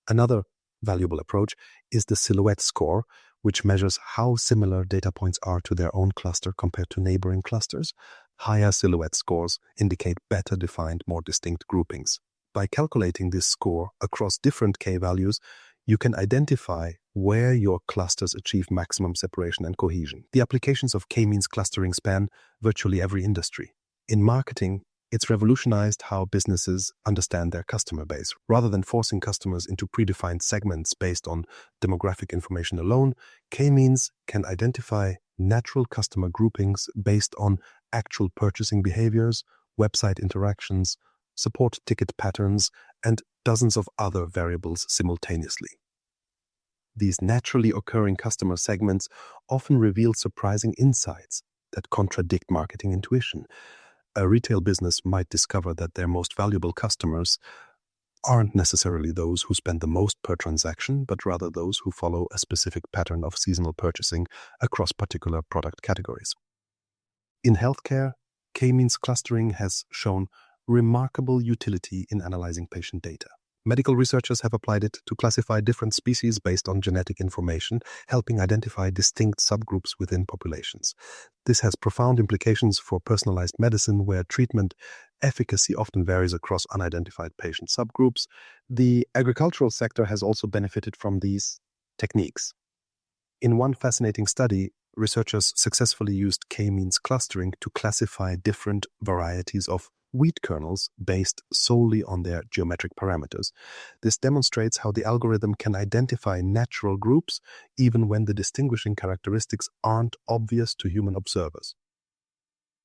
Another valuable approach is the silhouette score, which measures how similar data points are to their own cluster compared to neighboring clusters. Higher silhouette scores indicate better defined, more distinct groupings. By calculating this score across different k values, you can identify where your clusters achieve maximum separation and cohesion. The applications of k-means clustering span virtually every industry. In marketing, it's revolutionized how businesses understand their customer base. Rather than forcing customers into predefined segments based on demographic information alone, k-means can identify natural customer groupings based on actual purchasing behaviors, website interactions, support ticket patterns, and dozens of other variables simultaneously. These naturally occurring customer segments often reveal surprising insights that contradict marketing intuition. A retail business might discover that their most valuable customers aren't necessarily those who spend the most per transaction, but rather those who follow a specific pattern of seasonal purchasing across particular product categories. In healthcare, k-means clustering has shown remarkable utility in analyzing patient data. Medical researchers have applied it to classify different species based on genetic information, helping identify distinct subgroups within populations. This has profound implications for personalized medicine, where treatment efficacy often varies across unidentified patient subgroups. The agricultural sector has also benefited from these techniques. In one fascinating study, researchers successfully used k-means clustering to classify different varieties of wheat kernels based solely on their geometric parameters. This demonstrates how the algorithm can identify natural groups even when the distinguishing characteristics aren't obvious to human observers.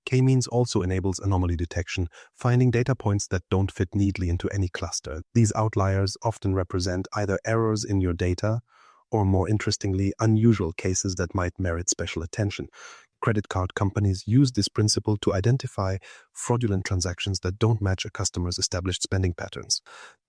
K-means also enables anomaly detection, finding data points that don't fit neatly into any cluster. These outliers often represent either errors in your data or, more interestingly, unusual cases that might merit special attention. Credit card companies use this principle to identify fraudulent transactions that don't match a customer's established spending patterns.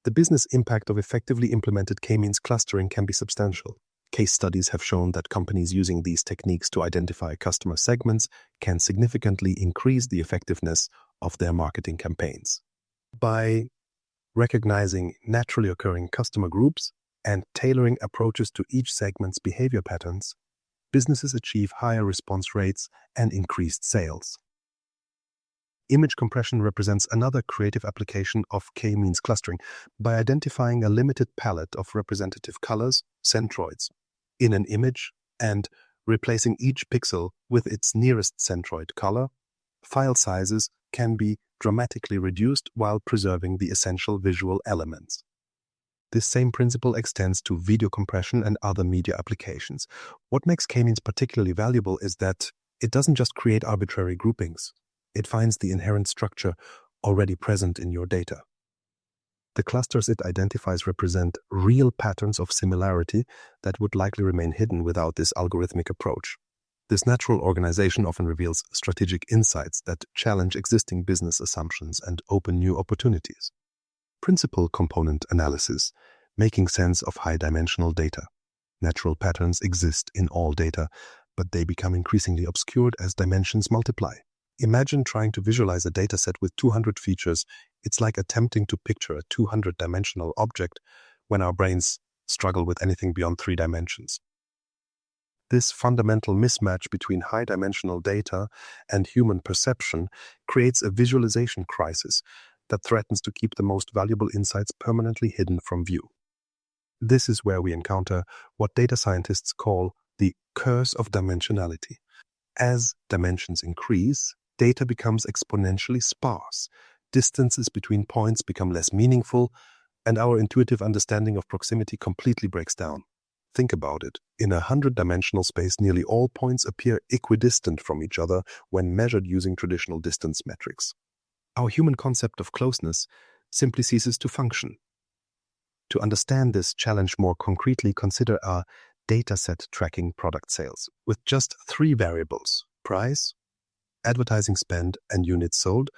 The business impact of effectively implemented k-means clustering can be substantial. Case studies have shown that companies using these techniques to identify customer segments can significantly increase the effectiveness of their marketing campaigns. By recognizing naturally occurring customer groups and tailoring approaches to each segment's behavior patterns, businesses achieve higher response rates and increased sales. Image compression represents another creative application of k-means clustering. By identifying a limited palette of representative colors, centroids, in an image and replacing each pixel with its nearest centroid color, file sizes can be dramatically reduced while preserving the essential visual elements. This same principle extends to video compression and other media applications. What makes k-means particularly valuable is that it doesn't just create arbitrary groupings. It finds the inherent structure already present in your data. The clusters it identifies represent real patterns of similarity that would likely remain hidden without this algorithmic approach. This natural organization often reveals strategic insights that challenge existing business assumptions and open new opportunities. Principal component analysis, making sense of high-dimensional data. Natural patterns exist in all data, but they become increasingly obscured as dimensions multiply. Imagine trying to visualize a dataset with 200 features. It's like attempting to picture a 200-dimensional object when our brains struggle with anything beyond 3 dimensions. This fundamental mismatch between high-dimensional data and human perception creates a visualization crisis that threatens to keep the most valuable insights permanently hidden from view. This is where we encounter what data scientists call the curse of dimensionality. As dimensions increase, data becomes exponentially sparse, distances between points become less meaningful, and our intuitive understanding of proximity completely breaks down. Think about it. In a 100-dimensional space, nearly all points appear equidistant from each other when measured using traditional distance metrics. Our human concept of closeness simply ceases to function. To understand this challenge more concretely, consider our dataset tracking product sales. With just 3 variables, price, advertising spend, and units sold,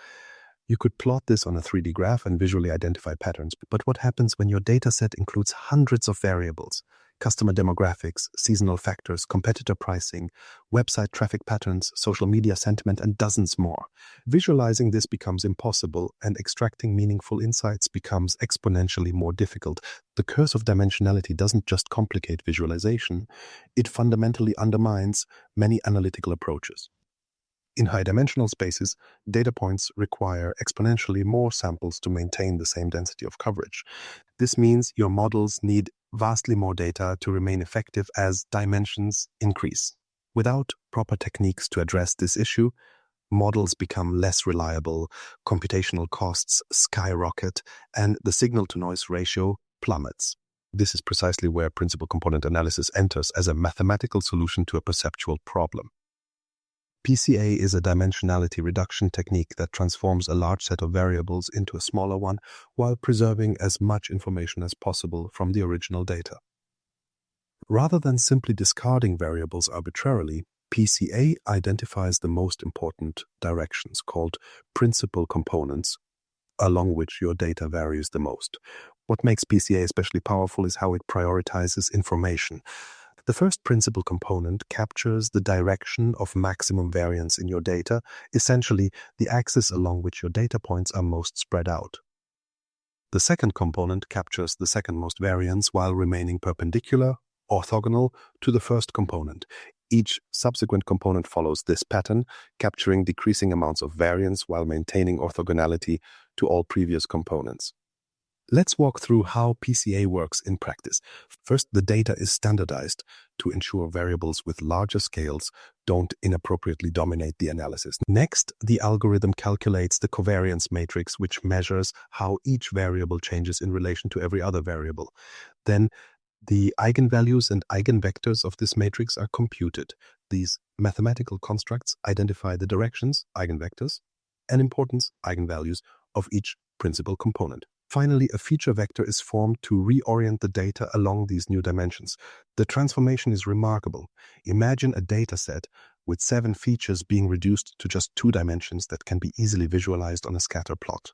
you could plot this on a 3D graph and visually identify patterns. But what happens when your dataset includes hundreds of variables? Customer demographics, seasonal factors, competitor pricing, website traffic patterns, social media sentiment, and dozens more. Visualizing this becomes impossible, and extracting meaningful insights becomes exponentially more difficult. The curse of dimensionality doesn't just complicate visualization, it fundamentally undermines many analytical approaches. In high-dimensional spaces, data points require exponentially more samples to maintain the same density of coverage. This means your models need vastly more data to remain effective as dimensions increase. Without proper techniques to address this issue, models become less reliable, computational costs skyrocket, and the signal-to-noise ratio plummets. This is precisely where principal component analysis enters as a mathematical solution to a perceptual problem. PCA is a dimensionality reduction technique that transforms a large set of variables into a smaller one while preserving as much information as possible from the original data. Rather than simply discarding variables arbitrarily, PCA identifies the most important directions, called principal components, along which your data varies the most. What makes PCA especially powerful is how it prioritizes information. The first principal component captures the direction of maximum variance in your data, essentially the axis along which your data points are most spread out. The second component captures the second-most variance while remaining perpendicular, orthogonal to the first component. Each subsequent component follows this pattern, capturing decreasing amounts of variance while maintaining orthogonality to all previous components. Let's walk through how PCA works in practice. First, the data is standardized to ensure variables with larger scales don't inappropriately dominate the analysis. Next, the algorithm calculates the covariance matrix, which measures how each variable changes in relation to every other variable. Then, the eigenvalues and eigenvectors of this matrix are computed. These mathematical constructs identify the directions, eigenvectors, and importance, eigenvalues, of each principal component. Finally, a feature vector is formed to reorient the data along these new dimensions. The transformation is remarkable. Imagine a dataset with 7 features being reduced to just 2 dimensions that can be easily visualized on a scatter plot.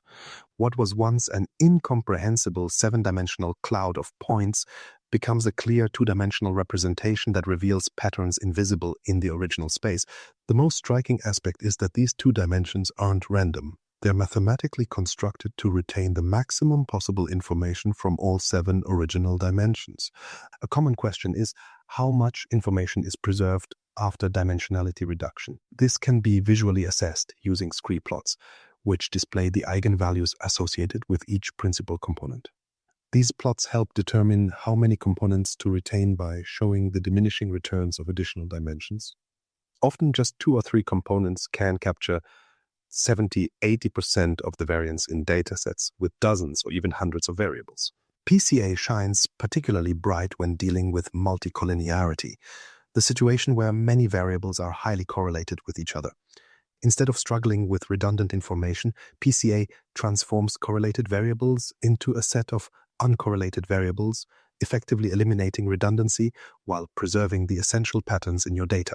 What was once an incomprehensible 7-dimensional cloud of points becomes a clear 2-dimensional representation that reveals patterns invisible in the original space. The most striking aspect is that these 2 dimensions aren't random. They're mathematically constructed to retain the maximum possible information from all 7 original dimensions. A common question is how much information is preserved after dimensionality reduction. This can be visually assessed using scree plots, which display the eigenvalues associated with each principal component. These plots help determine how many components to retain by showing the diminishing returns of additional dimensions. Often just 2 or 3 components can capture 70–80% of the variance in datasets with dozens or even hundreds of variables. PCA shines particularly bright when dealing with multicollinearity, the situation where many variables are highly correlated with each other. Instead of struggling with redundant information, PCA transforms correlated variables into a set of uncorrelated variables, effectively eliminating redundancy while preserving the essential patterns in your data.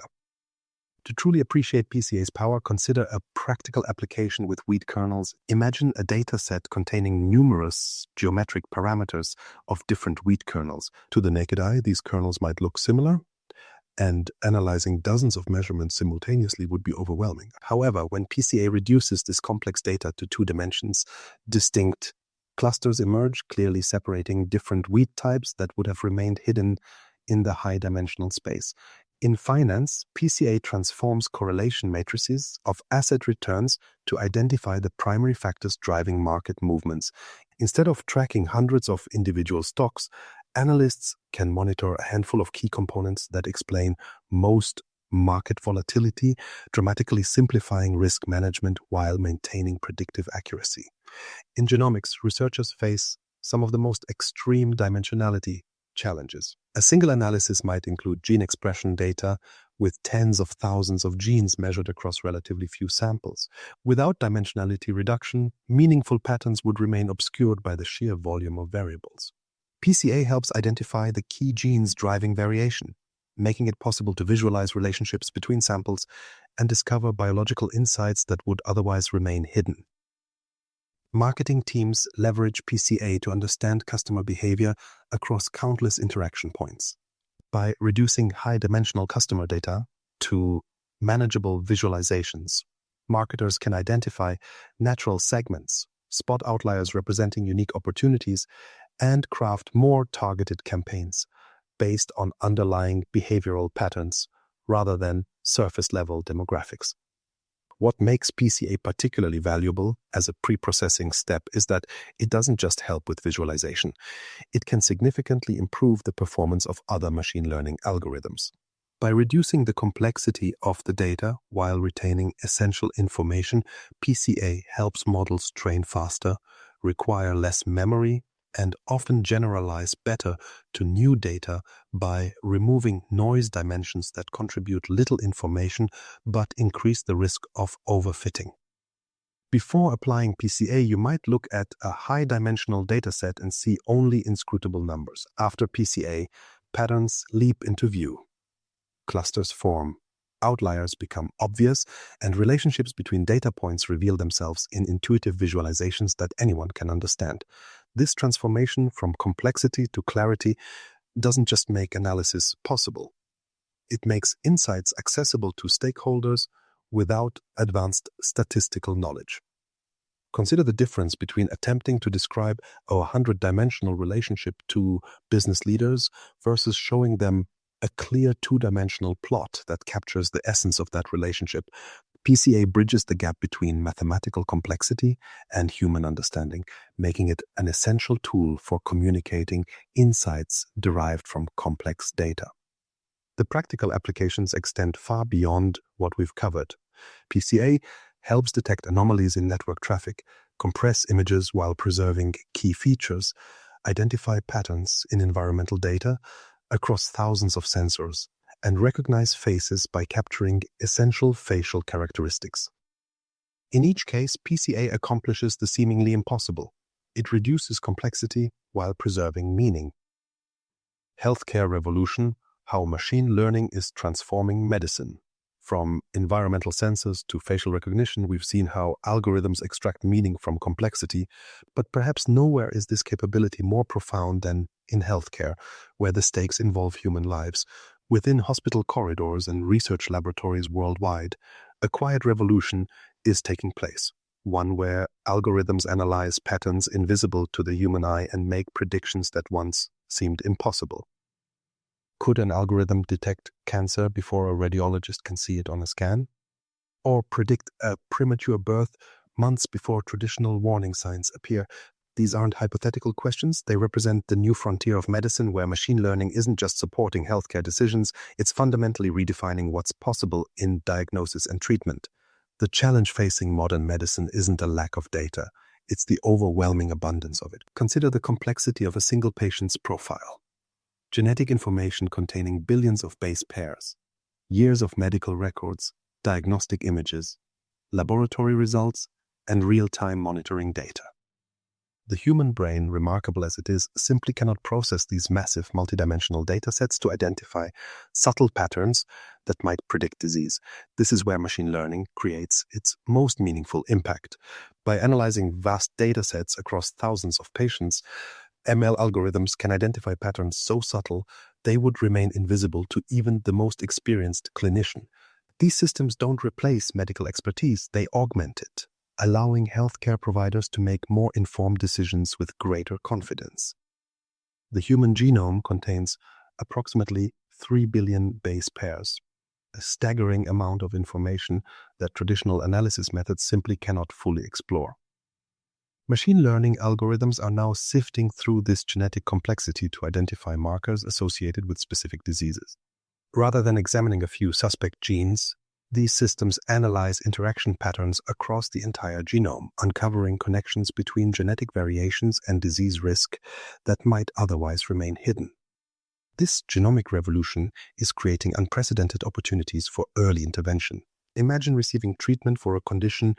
To truly appreciate PCA's power, consider a practical application with wheat kernels. Imagine a data set containing numerous geometric parameters of different wheat kernels. To the naked eye, these kernels might look similar, and analyzing dozens of measurements simultaneously would be overwhelming. However, when PCA reduces this complex data to 2 dimensions, distinct clusters emerge, clearly separating different wheat types that would have remained hidden in the high-dimensional space. In finance, PCA transforms correlation matrices of asset returns to identify the primary factors driving market movements. Instead of tracking hundreds of individual stocks, analysts can monitor a handful of key components that explain most market volatility, dramatically simplifying risk management while maintaining predictive accuracy. In genomics, researchers face some of the most extreme dimensionality challenges. A single analysis might include gene expression data with tens of thousands of genes measured across relatively few samples. Without dimensionality reduction, meaningful patterns would remain obscured by the sheer volume of variables. PCA helps identify the key genes driving variation, making it possible to visualize relationships between samples and discover biological insights that would otherwise remain hidden. Marketing teams leverage PCA to understand customer behavior across countless interaction points. By reducing high-dimensional customer data to manageable visualizations, marketers can identify natural segments, spot outliers representing unique opportunities, and craft more targeted campaigns based on underlying behavioral patterns rather than surface-level demographics. What makes PCA particularly valuable as a pre-processing step is that it doesn't just help with visualization. It can significantly improve the performance of other machine learning algorithms. By reducing the complexity of the data while retaining essential information, PCA helps models train faster, require less memory, and often generalize better to new data by removing noise dimensions that contribute little information but increase the risk of overfitting. Before applying PCA, you might look at a high-dimensional dataset and see only inscrutable numbers. After PCA, patterns leap into view. Clusters form, outliers become obvious, and relationships between data points reveal themselves in intuitive visualizations that anyone can understand. This transformation from complexity to clarity doesn't just make analysis possible. It makes insights accessible to stakeholders without advanced statistical knowledge. Consider the difference between attempting to describe a 100-dimensional relationship to business leaders versus showing them a clear 2-dimensional plot that captures the essence of that relationship. PCA bridges the gap between mathematical complexity and human understanding, making it an essential tool for communicating insights derived from complex data. The practical applications extend far beyond what we've covered. PCA helps detect anomalies in network traffic, compress images while preserving key features, identify patterns in environmental data across thousands of sensors, and recognize faces by capturing essential facial characteristics. In each case, PCA accomplishes the seemingly impossible. It reduces complexity while preserving meaning. Healthcare revolution: how machine learning is transforming medicine. From environmental sensors to facial recognition, we've seen how algorithms extract meaning from complexity, but perhaps nowhere is this capability more profound than in healthcare, where the stakes involve human lives. Within hospital corridors and research laboratories worldwide, a quiet revolution is taking place, one where algorithms analyze patterns invisible to the human eye and make predictions that once seemed impossible. Could an algorithm detect cancer before a radiologist can see it on a scan? Or predict a premature birth months before traditional warning signs appear? These aren't hypothetical questions. They represent the new frontier of medicine, where machine learning isn't just supporting healthcare decisions, it's fundamentally redefining what's possible in diagnosis and treatment. The challenge facing modern medicine isn't a lack of data, it's the overwhelming abundance of it. Consider the complexity of a single patient's profile. Genetic information containing billions of base pairs, years of medical records, diagnostic images, laboratory results, and real-time monitoring data. The human brain, remarkable as it is, simply cannot process these massive multidimensional datasets to identify subtle patterns that might predict disease. This is where machine learning creates its most meaningful impact. By analyzing vast datasets across thousands of patients, ML algorithms can identify patterns so subtle they would remain invisible to even the most experienced clinician. These systems don't replace medical expertise, they augment it, allowing healthcare providers to make more informed decisions with greater confidence. The human genome contains approximately 3 billion base pairs, a staggering amount of information that traditional analysis methods simply cannot fully explore. Machine learning algorithms are now sifting through this genetic complexity to identify markers associated with specific diseases. Rather than examining a few suspect genes, these systems analyze interaction patterns across the entire genome, uncovering connections between genetic variations and disease risk that might otherwise remain hidden. This genomic revolution is creating unprecedented opportunities for early intervention. Imagine receiving treatment for a condition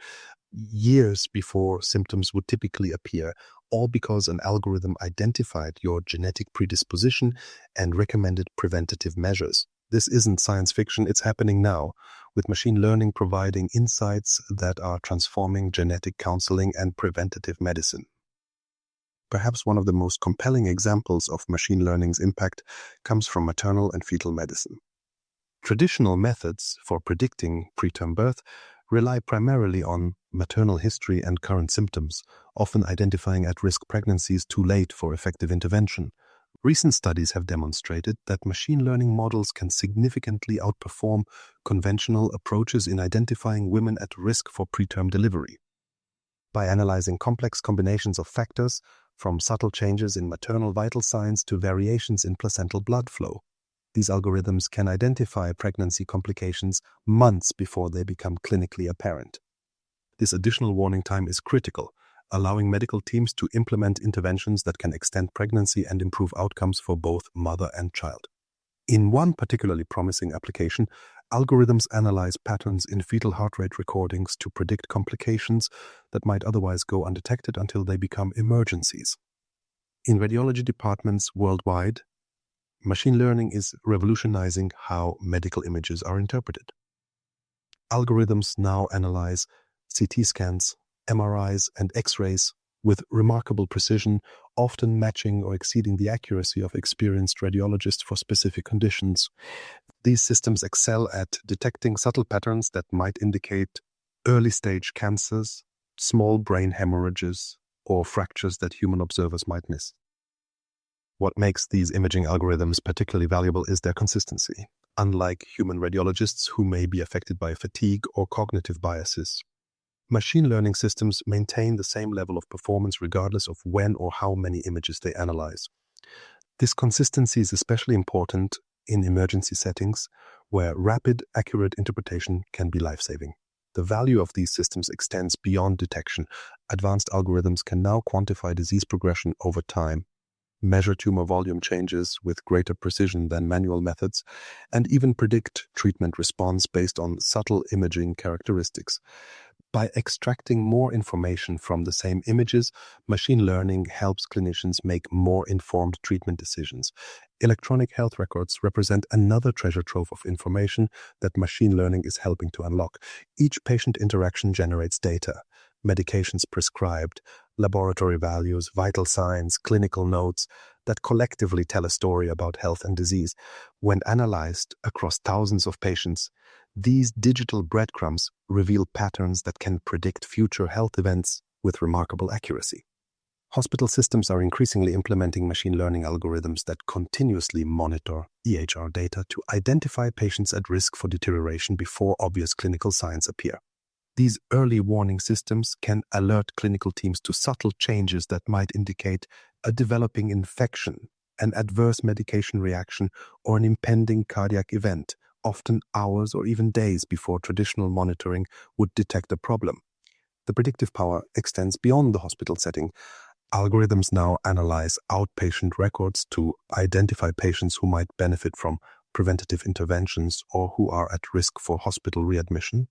years before symptoms would typically appear, all because an algorithm identified your genetic predisposition and recommended preventative measures. This isn't science fiction, it's happening now, with machine learning providing insights that are transforming genetic counseling and preventative medicine. Perhaps one of the most compelling examples of machine learning's impact comes from maternal and fetal medicine. Traditional methods for predicting preterm birth rely primarily on maternal history and current symptoms, often identifying at-risk pregnancies too late for effective intervention. Recent studies have demonstrated that machine learning models can significantly outperform conventional approaches in identifying women at risk for preterm delivery. By analyzing complex combinations of factors, from subtle changes in maternal vital signs to variations in placental blood flow, these algorithms can identify pregnancy complications months before they become clinically apparent. This additional warning time is critical, allowing medical teams to implement interventions that can extend pregnancy and improve outcomes for both mother and child. In one particularly promising application, algorithms analyze patterns in fetal heart rate recordings to predict complications that might otherwise go undetected until they become emergencies. In radiology departments worldwide, machine learning is revolutionizing how medical images are interpreted. Algorithms now analyze CT scans, MRIs, and X-rays with remarkable precision, often matching or exceeding the accuracy of experienced radiologists for specific conditions. These systems excel at detecting subtle patterns that might indicate early-stage cancers, small brain hemorrhages, or fractures that human observers might miss. What makes these imaging algorithms particularly valuable is their consistency. Unlike human radiologists who may be affected by fatigue or cognitive biases, machine learning systems maintain the same level of performance regardless of when or how many images they analyze. This consistency is especially important in emergency settings where rapid, accurate interpretation can be life-saving. The value of these systems extends beyond detection. Advanced algorithms can now quantify disease progression over time, measure tumor volume changes with greater precision than manual methods, and even predict treatment response based on subtle imaging characteristics. By extracting more information from the same images, machine learning helps clinicians make more informed treatment decisions. Electronic health records represent another treasure trove of information that machine learning is helping to unlock. Each patient interaction generates data: medications prescribed, laboratory values, vital signs, clinical notes that collectively tell a story about health and disease. When analyzed across thousands of patients, these digital breadcrumbs reveal patterns that can predict future health events with remarkable accuracy. Hospital systems are increasingly implementing machine learning algorithms that continuously monitor EHR data to identify patients at risk for deterioration before obvious clinical signs appear. These early warning systems can alert clinical teams to subtle changes that might indicate a developing infection, an adverse medication reaction, or an impending cardiac event, often hours or even days before traditional monitoring would detect a problem. The predictive power extends beyond the hospital setting. Algorithms now analyze outpatient records to identify patients who might benefit from preventative interventions or who are at risk for hospital readmission.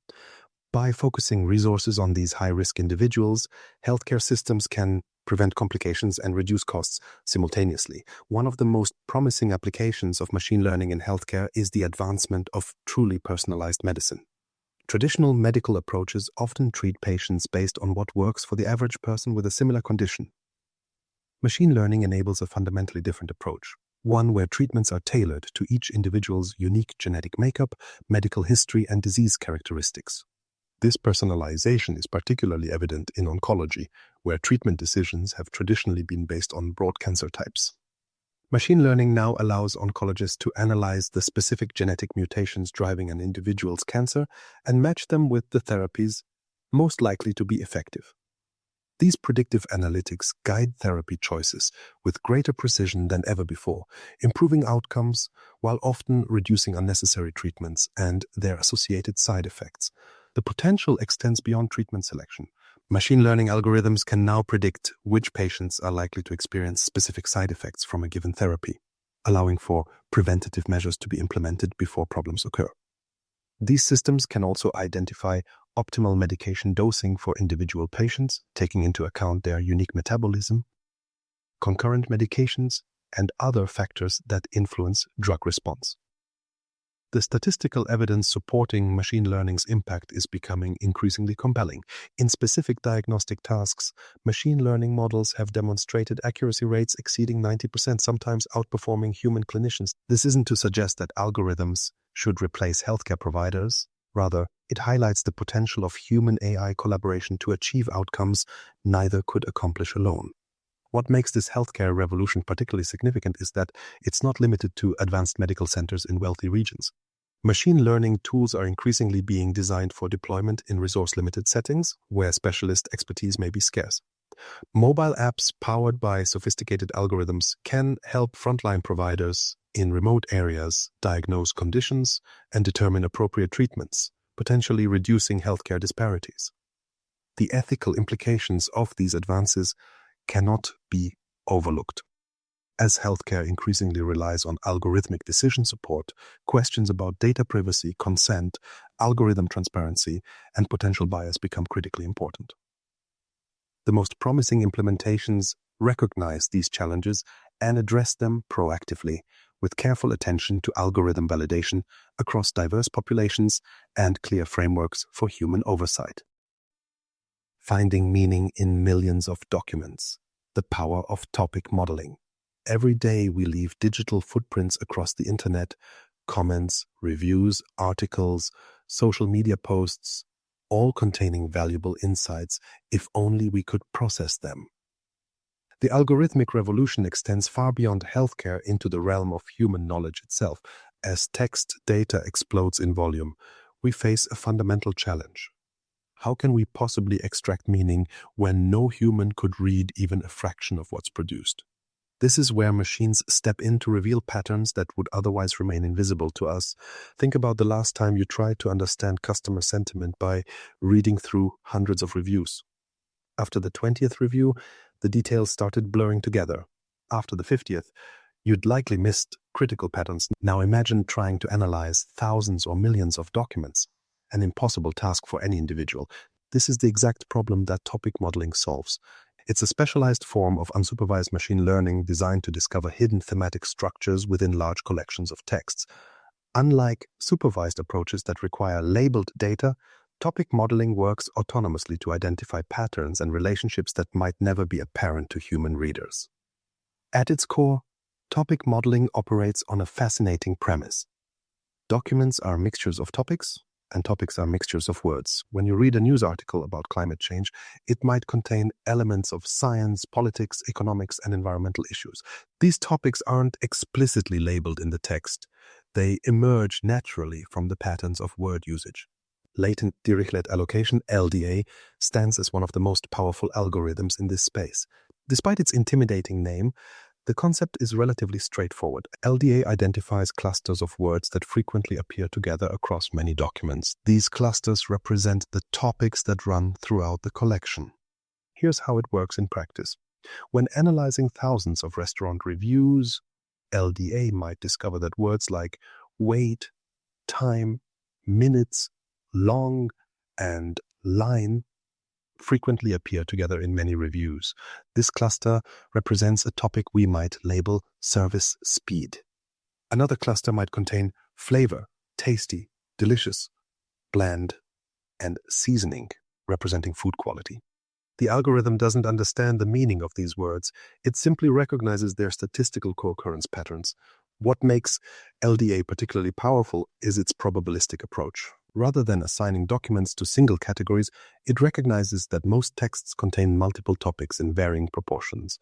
By focusing resources on these high-risk individuals, healthcare systems can prevent complications and reduce costs simultaneously. One of the most promising applications of machine learning in healthcare is the advancement of truly personalized medicine. Traditional medical approaches often treat patients based on what works for the average person with a similar condition. Machine learning enables a fundamentally different approach, one where treatments are tailored to each individual's unique genetic makeup, medical history, and disease characteristics. This personalization is particularly evident in oncology, where treatment decisions have traditionally been based on broad cancer types. Machine learning now allows oncologists to analyze the specific genetic mutations driving an individual's cancer and match them with the therapies most likely to be effective. These predictive analytics guide therapy choices with greater precision than ever before, improving outcomes while often reducing unnecessary treatments and their associated side effects. The potential extends beyond treatment selection. Machine learning algorithms can now predict which patients are likely to experience specific side effects from a given therapy, allowing for preventative measures to be implemented before problems occur. These systems can also identify optimal medication dosing for individual patients, taking into account their unique metabolism, concurrent medications, and other factors that influence drug response. The statistical evidence supporting machine learning's impact is becoming increasingly compelling. In specific diagnostic tasks, machine learning models have demonstrated accuracy rates exceeding 90%, sometimes outperforming human clinicians. This isn't to suggest that algorithms should replace healthcare providers. Rather, it highlights the potential of human-AI collaboration to achieve outcomes neither could accomplish alone. What makes this healthcare revolution particularly significant is that it's not limited to advanced medical centers in wealthy regions. Machine learning tools are increasingly being designed for deployment in resource-limited settings where specialist expertise may be scarce. Mobile apps powered by sophisticated algorithms can help frontline providers in remote areas diagnose conditions and determine appropriate treatments, potentially reducing healthcare disparities. The ethical implications of these advances cannot be overlooked. As healthcare increasingly relies on algorithmic decision support, questions about data privacy, consent, algorithm transparency, and potential bias become critically important. The most promising implementations recognize these challenges and address them proactively, with careful attention to algorithm validation across diverse populations and clear frameworks for human oversight. Finding meaning in millions of documents. The power of topic modeling. Every day we leave digital footprints across the internet, comments, reviews, articles, social media posts, all containing valuable insights if only we could process them. The algorithmic revolution extends far beyond healthcare into the realm of human knowledge itself. As text data explodes in volume, we face a fundamental challenge. How can we possibly extract meaning when no human could read even a fraction of what's produced? This is where machines step in to reveal patterns that would otherwise remain invisible to us. Think about the last time you tried to understand customer sentiment by reading through hundreds of reviews. After the 20th review, the details started blurring together. After the 50th, you'd likely missed critical patterns. Now imagine trying to analyze thousands or millions of documents, an impossible task for any individual. This is the exact problem that topic modeling solves. It's a specialized form of unsupervised machine learning designed to discover hidden thematic structures within large collections of texts. Unlike supervised approaches that require labeled data, topic modeling works autonomously to identify patterns and relationships that might never be apparent to human readers. At its core, topic modeling operates on a fascinating premise. Documents are mixtures of topics, and topics are mixtures of words. When you read a news article about climate change, it might contain elements of science, politics, economics, and environmental issues. These topics aren't explicitly labeled in the text. They emerge naturally from the patterns of word usage. Latent Dirichlet allocation, LDA, stands as one of the most powerful algorithms in this space. Despite its intimidating name, The concept is relatively straightforward. LDA identifies clusters of words that frequently appear together across many documents. These clusters represent the topics that run throughout the collection. Here's how it works in practice. When analyzing thousands of restaurant reviews, LDA might discover that words like wait, time, minutes, long, and line frequently appear together in many reviews. This cluster represents a topic we might label service speed. Another cluster might contain flavor, tasty, delicious, bland, and seasoning, representing food quality. The algorithm doesn't understand the meaning of these words. It simply recognizes their statistical co-occurrence patterns. What makes LDA particularly powerful is its probabilistic approach. Rather than assigning documents to single categories, it recognizes that most texts contain multiple topics in varying proportions.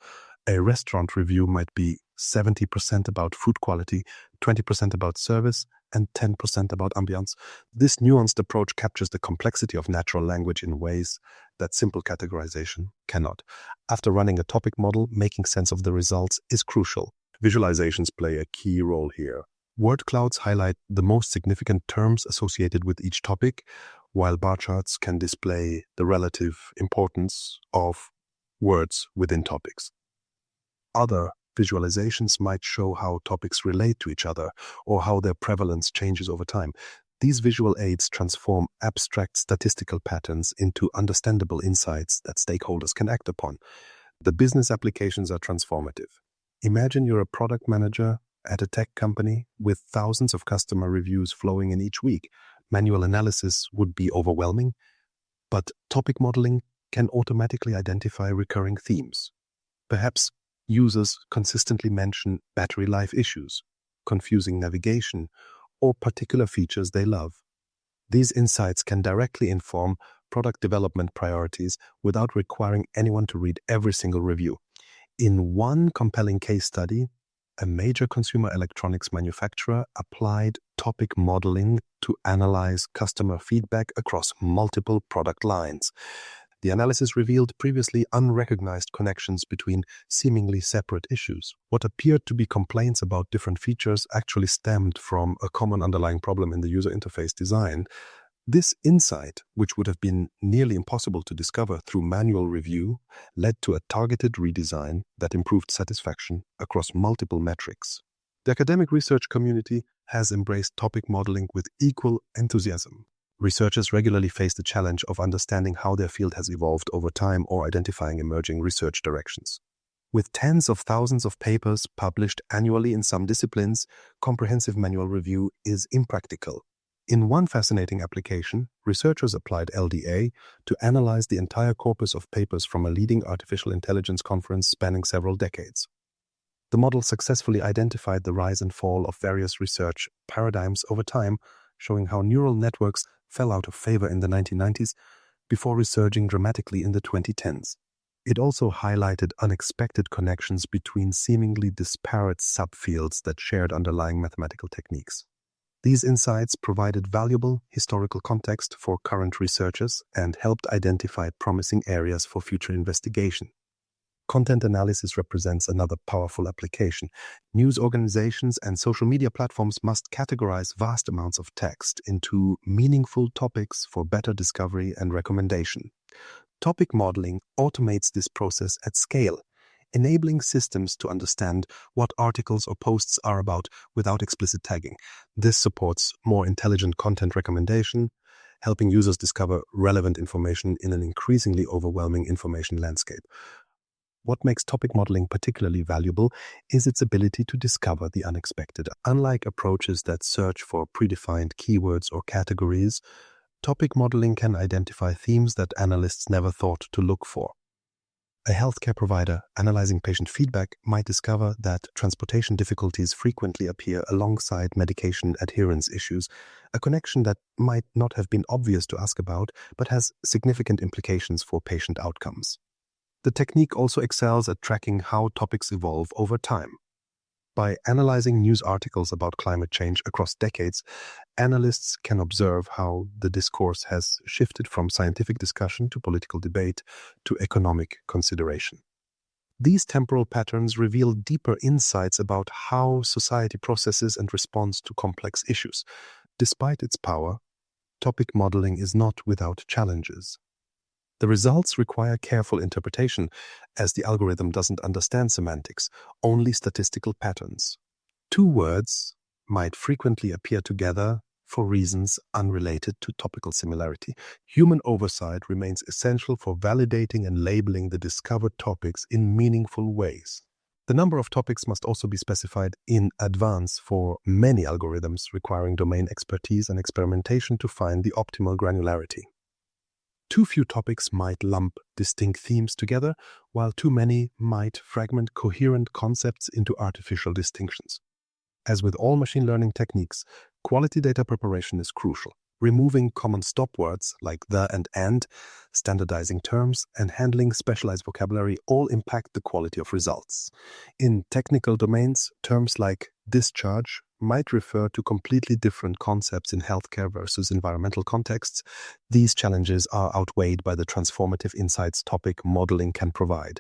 A restaurant review might be 70% about food quality, 20% about service, and 10% about ambiance. This nuanced approach captures the complexity of natural language in ways that simple categorization cannot. After running a topic model, making sense of the results is crucial. Visualizations play a key role here. Word clouds highlight the most significant terms associated with each topic, while bar charts can display the relative importance of words within topics. Other visualizations might show how topics relate to each other or how their prevalence changes over time. These visual aids transform abstract statistical patterns into understandable insights that stakeholders can act upon. The business applications are transformative. Imagine you're a product manager at a tech company with thousands of customer reviews flowing in each week. Manual analysis would be overwhelming, but topic modeling can automatically identify recurring themes. Perhaps users consistently mention battery life issues, confusing navigation, or particular features they love. These insights can directly inform product development priorities without requiring anyone to read every single review. In one compelling case study, a major consumer electronics manufacturer applied topic modeling to analyze customer feedback across multiple product lines. The analysis revealed previously unrecognized connections between seemingly separate issues. What appeared to be complaints about different features actually stemmed from a common underlying problem in the user interface design. This insight, which would have been nearly impossible to discover through manual review, led to a targeted redesign that improved satisfaction across multiple metrics. The academic research community has embraced topic modeling with equal enthusiasm. Researchers regularly face the challenge of understanding how their field has evolved over time or identifying emerging research directions. With tens of thousands of papers published annually in some disciplines, comprehensive manual review is impractical. In one fascinating application, researchers applied LDA to analyze the entire corpus of papers from a leading artificial intelligence conference spanning several decades. The model successfully identified the rise and fall of various research paradigms over time, showing how neural networks fell out of favor in the 1990s before resurging dramatically in the 2010s. It also highlighted unexpected connections between seemingly disparate subfields that shared underlying mathematical techniques. These insights provided valuable historical context for current researchers and helped identify promising areas for future investigation. Content analysis represents another powerful application. News organizations and social media platforms must categorize vast amounts of text into meaningful topics for better discovery and recommendation. Topic modeling automates this process at scale, enabling systems to understand what articles or posts are about without explicit tagging. This supports more intelligent content recommendation, helping users discover relevant information in an increasingly overwhelming information landscape. What makes topic modeling particularly valuable is its ability to discover the unexpected. Unlike approaches that search for predefined keywords or categories, topic modeling can identify themes that analysts never thought to look for. A healthcare provider analyzing patient feedback might discover that transportation difficulties frequently appear alongside medication adherence issues, a connection that might not have been obvious to ask about, but has significant implications for patient outcomes. The technique also excels at tracking how topics evolve over time. By analyzing news articles about climate change across decades, analysts can observe how the discourse has shifted from scientific discussion to political debate to economic consideration. These temporal patterns reveal deeper insights about how society processes and responds to complex issues. Despite its power, topic modeling is not without challenges. The results require careful interpretation, as the algorithm doesn't understand semantics, only statistical patterns. Two words might frequently appear together for reasons unrelated to topical similarity. Human oversight remains essential for validating and labeling the discovered topics in meaningful ways. The number of topics must also be specified in advance for many algorithms requiring domain expertise and experimentation to find the optimal granularity. Too few topics might lump distinct themes together, while too many might fragment coherent concepts into artificial distinctions. As with all machine learning techniques, quality data preparation is crucial. Removing common stop words like the and, standardizing terms, and handling specialized vocabulary all impact the quality of results. In technical domains, terms like discharge might refer to completely different concepts in healthcare versus environmental contexts. These challenges are outweighed by the transformative insights topic modeling can provide.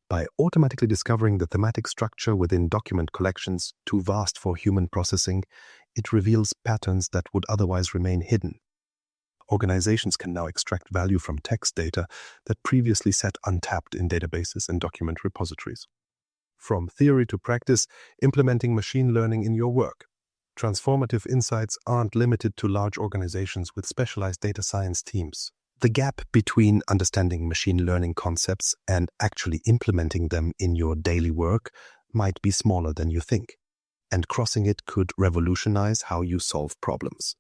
By automatically discovering the thematic structure within document collections too vast for human processing, it reveals patterns that would otherwise remain hidden. Organizations can now extract value from text data that previously sat untapped in databases and document repositories. From theory to practice, implementing machine learning in your work. Transformative insights aren't limited to large organizations with specialized data science teams. The gap between understanding machine learning concepts and actually implementing them in your daily work might be smaller than you think, and crossing it could revolutionize how you solve problems.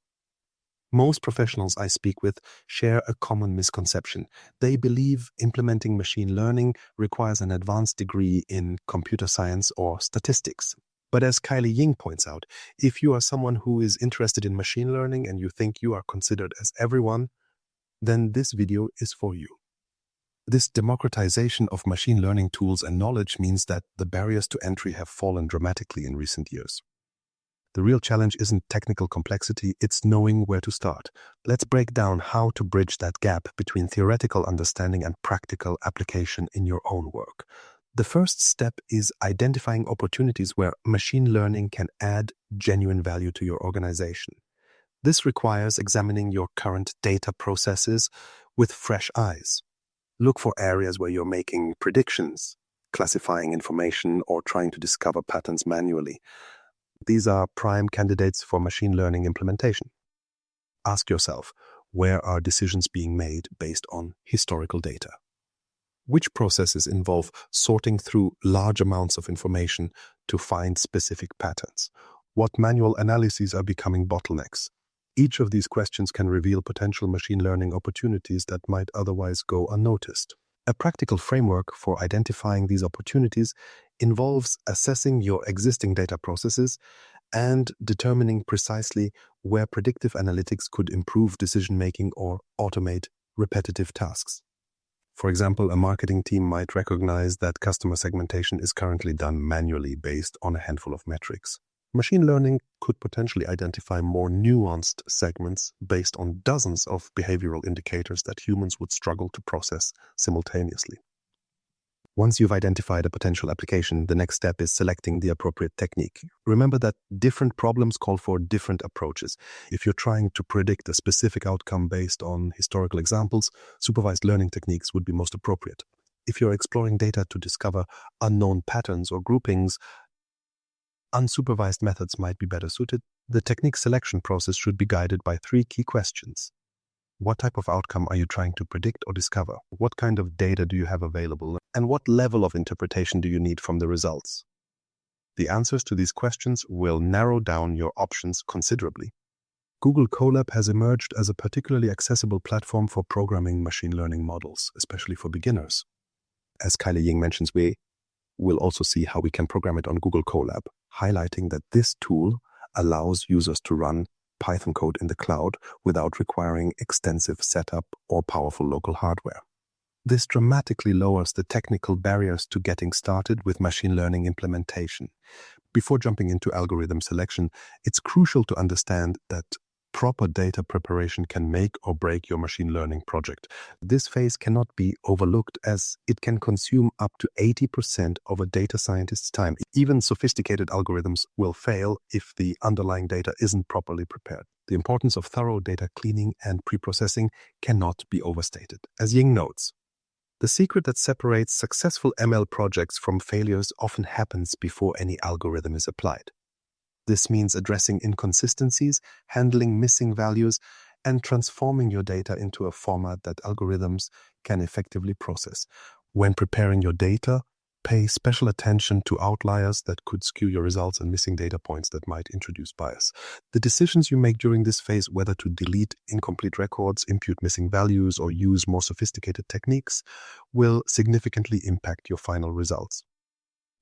Most professionals I speak with share a common misconception. They believe implementing machine learning requires an advanced degree in computer science or statistics. But as Kylie Ying points out, if you are someone who is interested in machine learning and you think you are considered as everyone, then this video is for you. This democratization of machine learning tools and knowledge means that the barriers to entry have fallen dramatically in recent years. The real challenge isn't technical complexity, it's knowing where to start. Let's break down how to bridge that gap between theoretical understanding and practical application in your own work. The first step is identifying opportunities where machine learning can add genuine value to your organization. This requires examining your current data processes with fresh eyes. Look for areas where you're making predictions, classifying information, or trying to discover patterns manually. These are prime candidates for machine learning implementation. Ask yourself, where are decisions being made based on historical data? Which processes involve sorting through large amounts of information to find specific patterns? What manual analyses are becoming bottlenecks? Each of these questions can reveal potential machine learning opportunities that might otherwise go unnoticed. A practical framework for identifying these opportunities involves assessing your existing data processes and determining precisely where predictive analytics could improve decision-making or automate repetitive tasks. For example, a marketing team might recognize that customer segmentation is currently done manually based on a handful of metrics. Machine learning could potentially identify more nuanced segments based on dozens of behavioral indicators that humans would struggle to process simultaneously. Once you've identified a potential application, the next step is selecting the appropriate technique. Remember that different problems call for different approaches. If you're trying to predict a specific outcome based on historical examples, supervised learning techniques would be most appropriate. If you're exploring data to discover unknown patterns or groupings, unsupervised methods might be better suited. The technique selection process should be guided by 3 key questions. What type of outcome are you trying to predict or discover? What kind of data do you have available? And what level of interpretation do you need from the results? The answers to these questions will narrow down your options considerably. Google Colab has emerged as a particularly accessible platform for programming machine learning models, especially for beginners. As Kylie Ying mentions, we will also see how we can program it on Google Colab, highlighting that this tool allows users to run Python code in the cloud without requiring extensive setup or powerful local hardware. This dramatically lowers the technical barriers to getting started with machine learning implementation. Before jumping into algorithm selection, it's crucial to understand that Proper data preparation can make or break your machine learning project. This phase cannot be overlooked as it can consume up to 80% of a data scientist's time. Even sophisticated algorithms will fail if the underlying data isn't properly prepared. The importance of thorough data cleaning and preprocessing cannot be overstated. As Ying notes, the secret that separates successful ML projects from failures often happens before any algorithm is applied. This means addressing inconsistencies, handling missing values, and transforming your data into a format that algorithms can effectively process. When preparing your data, pay special attention to outliers that could skew your results and missing data points that might introduce bias. The decisions you make during this phase, whether to delete incomplete records, impute missing values, or use more sophisticated techniques, will significantly impact your final results.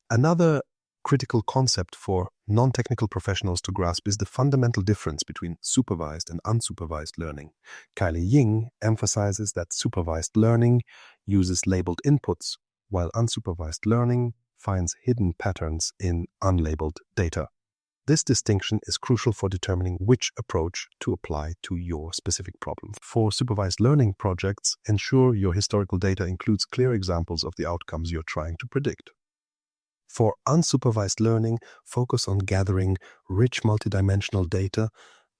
Another critical concept for non-technical professionals to grasp is the fundamental difference between supervised and unsupervised learning. Kylie Ying emphasizes that supervised learning uses labeled inputs, while unsupervised learning finds hidden patterns in unlabeled data. This distinction is crucial for determining which approach to apply to your specific problem. For supervised learning projects, ensure your historical data includes clear examples of the outcomes you're trying to predict. For unsupervised learning, focus on gathering rich multidimensional data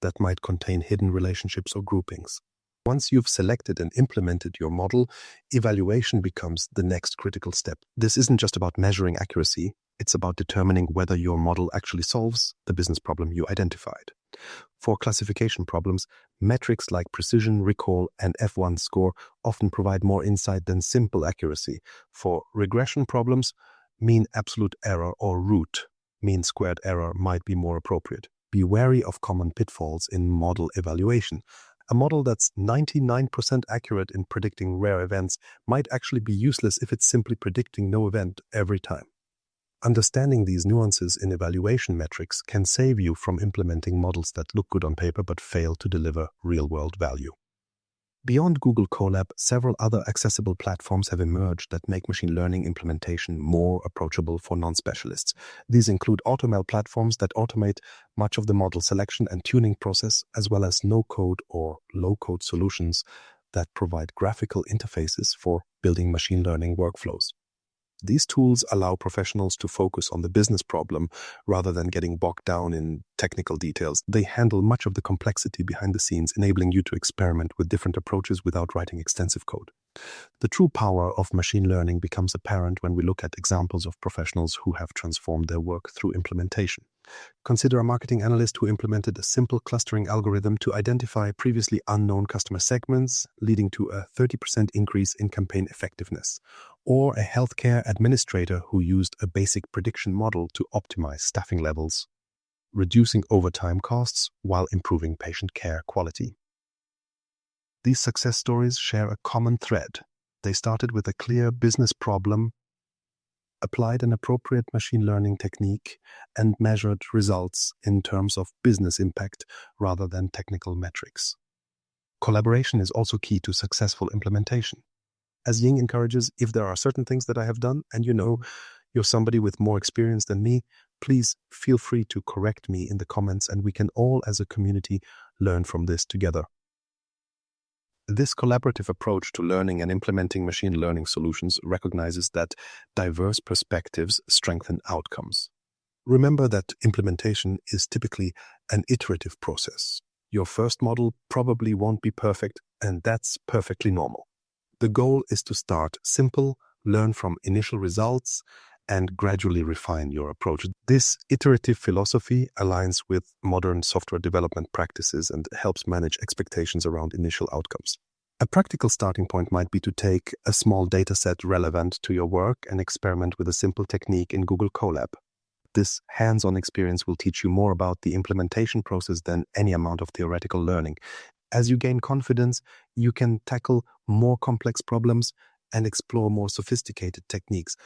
that might contain hidden relationships or groupings. Once you've selected and implemented your model, evaluation becomes the next critical step. This isn't just about measuring accuracy, it's about determining whether your model actually solves the business problem you identified. For classification problems, metrics like precision, recall, and F1 score often provide more insight than simple accuracy. For regression problems, mean absolute error or root, mean squared error might be more appropriate. Be wary of common pitfalls in model evaluation. A model that's 99% accurate in predicting rare events might actually be useless if it's simply predicting no event every time. Understanding these nuances in evaluation metrics can save you from implementing models that look good on paper but fail to deliver real-world value. Beyond Google Colab, several other accessible platforms have emerged that make machine learning implementation more approachable for non-specialists. These include AutoML platforms that automate much of the model selection and tuning process, as well as no-code or low-code solutions that provide graphical interfaces for building machine learning workflows. These tools allow professionals to focus on the business problem rather than getting bogged down in technical details. They handle much of the complexity behind the scenes, enabling you to experiment with different approaches without writing extensive code. The true power of machine learning becomes apparent when we look at examples of professionals who have transformed their work through implementation. Consider a marketing analyst who implemented a simple clustering algorithm to identify previously unknown customer segments, leading to a 30% increase in campaign effectiveness. Or a healthcare administrator who used a basic prediction model to optimize staffing levels, reducing overtime costs while improving patient care quality. These success stories share a common thread. They started with a clear business problem, applied an appropriate machine learning technique, and measured results in terms of business impact rather than technical metrics. Collaboration is also key to successful implementation. As Ying encourages, if there are certain things that I have done and you know you're somebody with more experience than me, please feel free to correct me in the comments and we can all as a community learn from this together. This collaborative approach to learning and implementing machine learning solutions recognizes that diverse perspectives strengthen outcomes. Remember that implementation is typically an iterative process. Your first model probably won't be perfect, and that's perfectly normal. The goal is to start simple, learn from initial results, and gradually refine your approach. This iterative philosophy aligns with modern software development practices and helps manage expectations around initial outcomes. A practical starting point might be to take a small dataset relevant to your work and experiment with a simple technique in Google Colab. This hands-on experience will teach you more about the implementation process than any amount of theoretical learning. As you gain confidence, you can tackle more complex problems and explore more sophisticated techniques.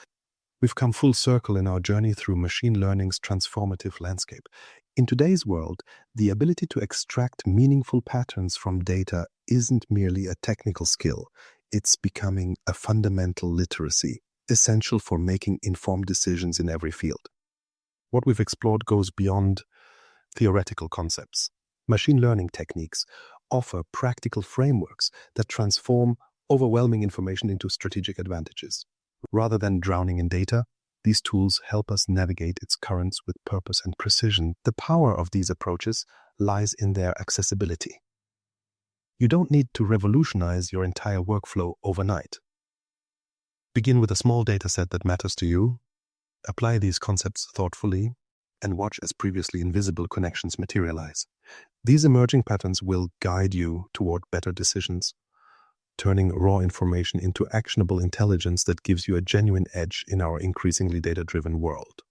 We've come full circle in our journey through machine learning's transformative landscape. In today's world, the ability to extract meaningful patterns from data isn't merely a technical skill. It's becoming a fundamental literacy, essential for making informed decisions in every field. What we've explored goes beyond theoretical concepts. Machine learning techniques offer practical frameworks that transform overwhelming information into strategic advantages. Rather than drowning in data, these tools help us navigate its currents with purpose and precision. The power of these approaches lies in their accessibility. You don't need to revolutionize your entire workflow overnight. Begin with a small dataset that matters to you, apply these concepts thoughtfully, and watch as previously invisible connections materialize. These emerging patterns will guide you toward better decisions, turning raw information into actionable intelligence that gives you a genuine edge in our increasingly data-driven world.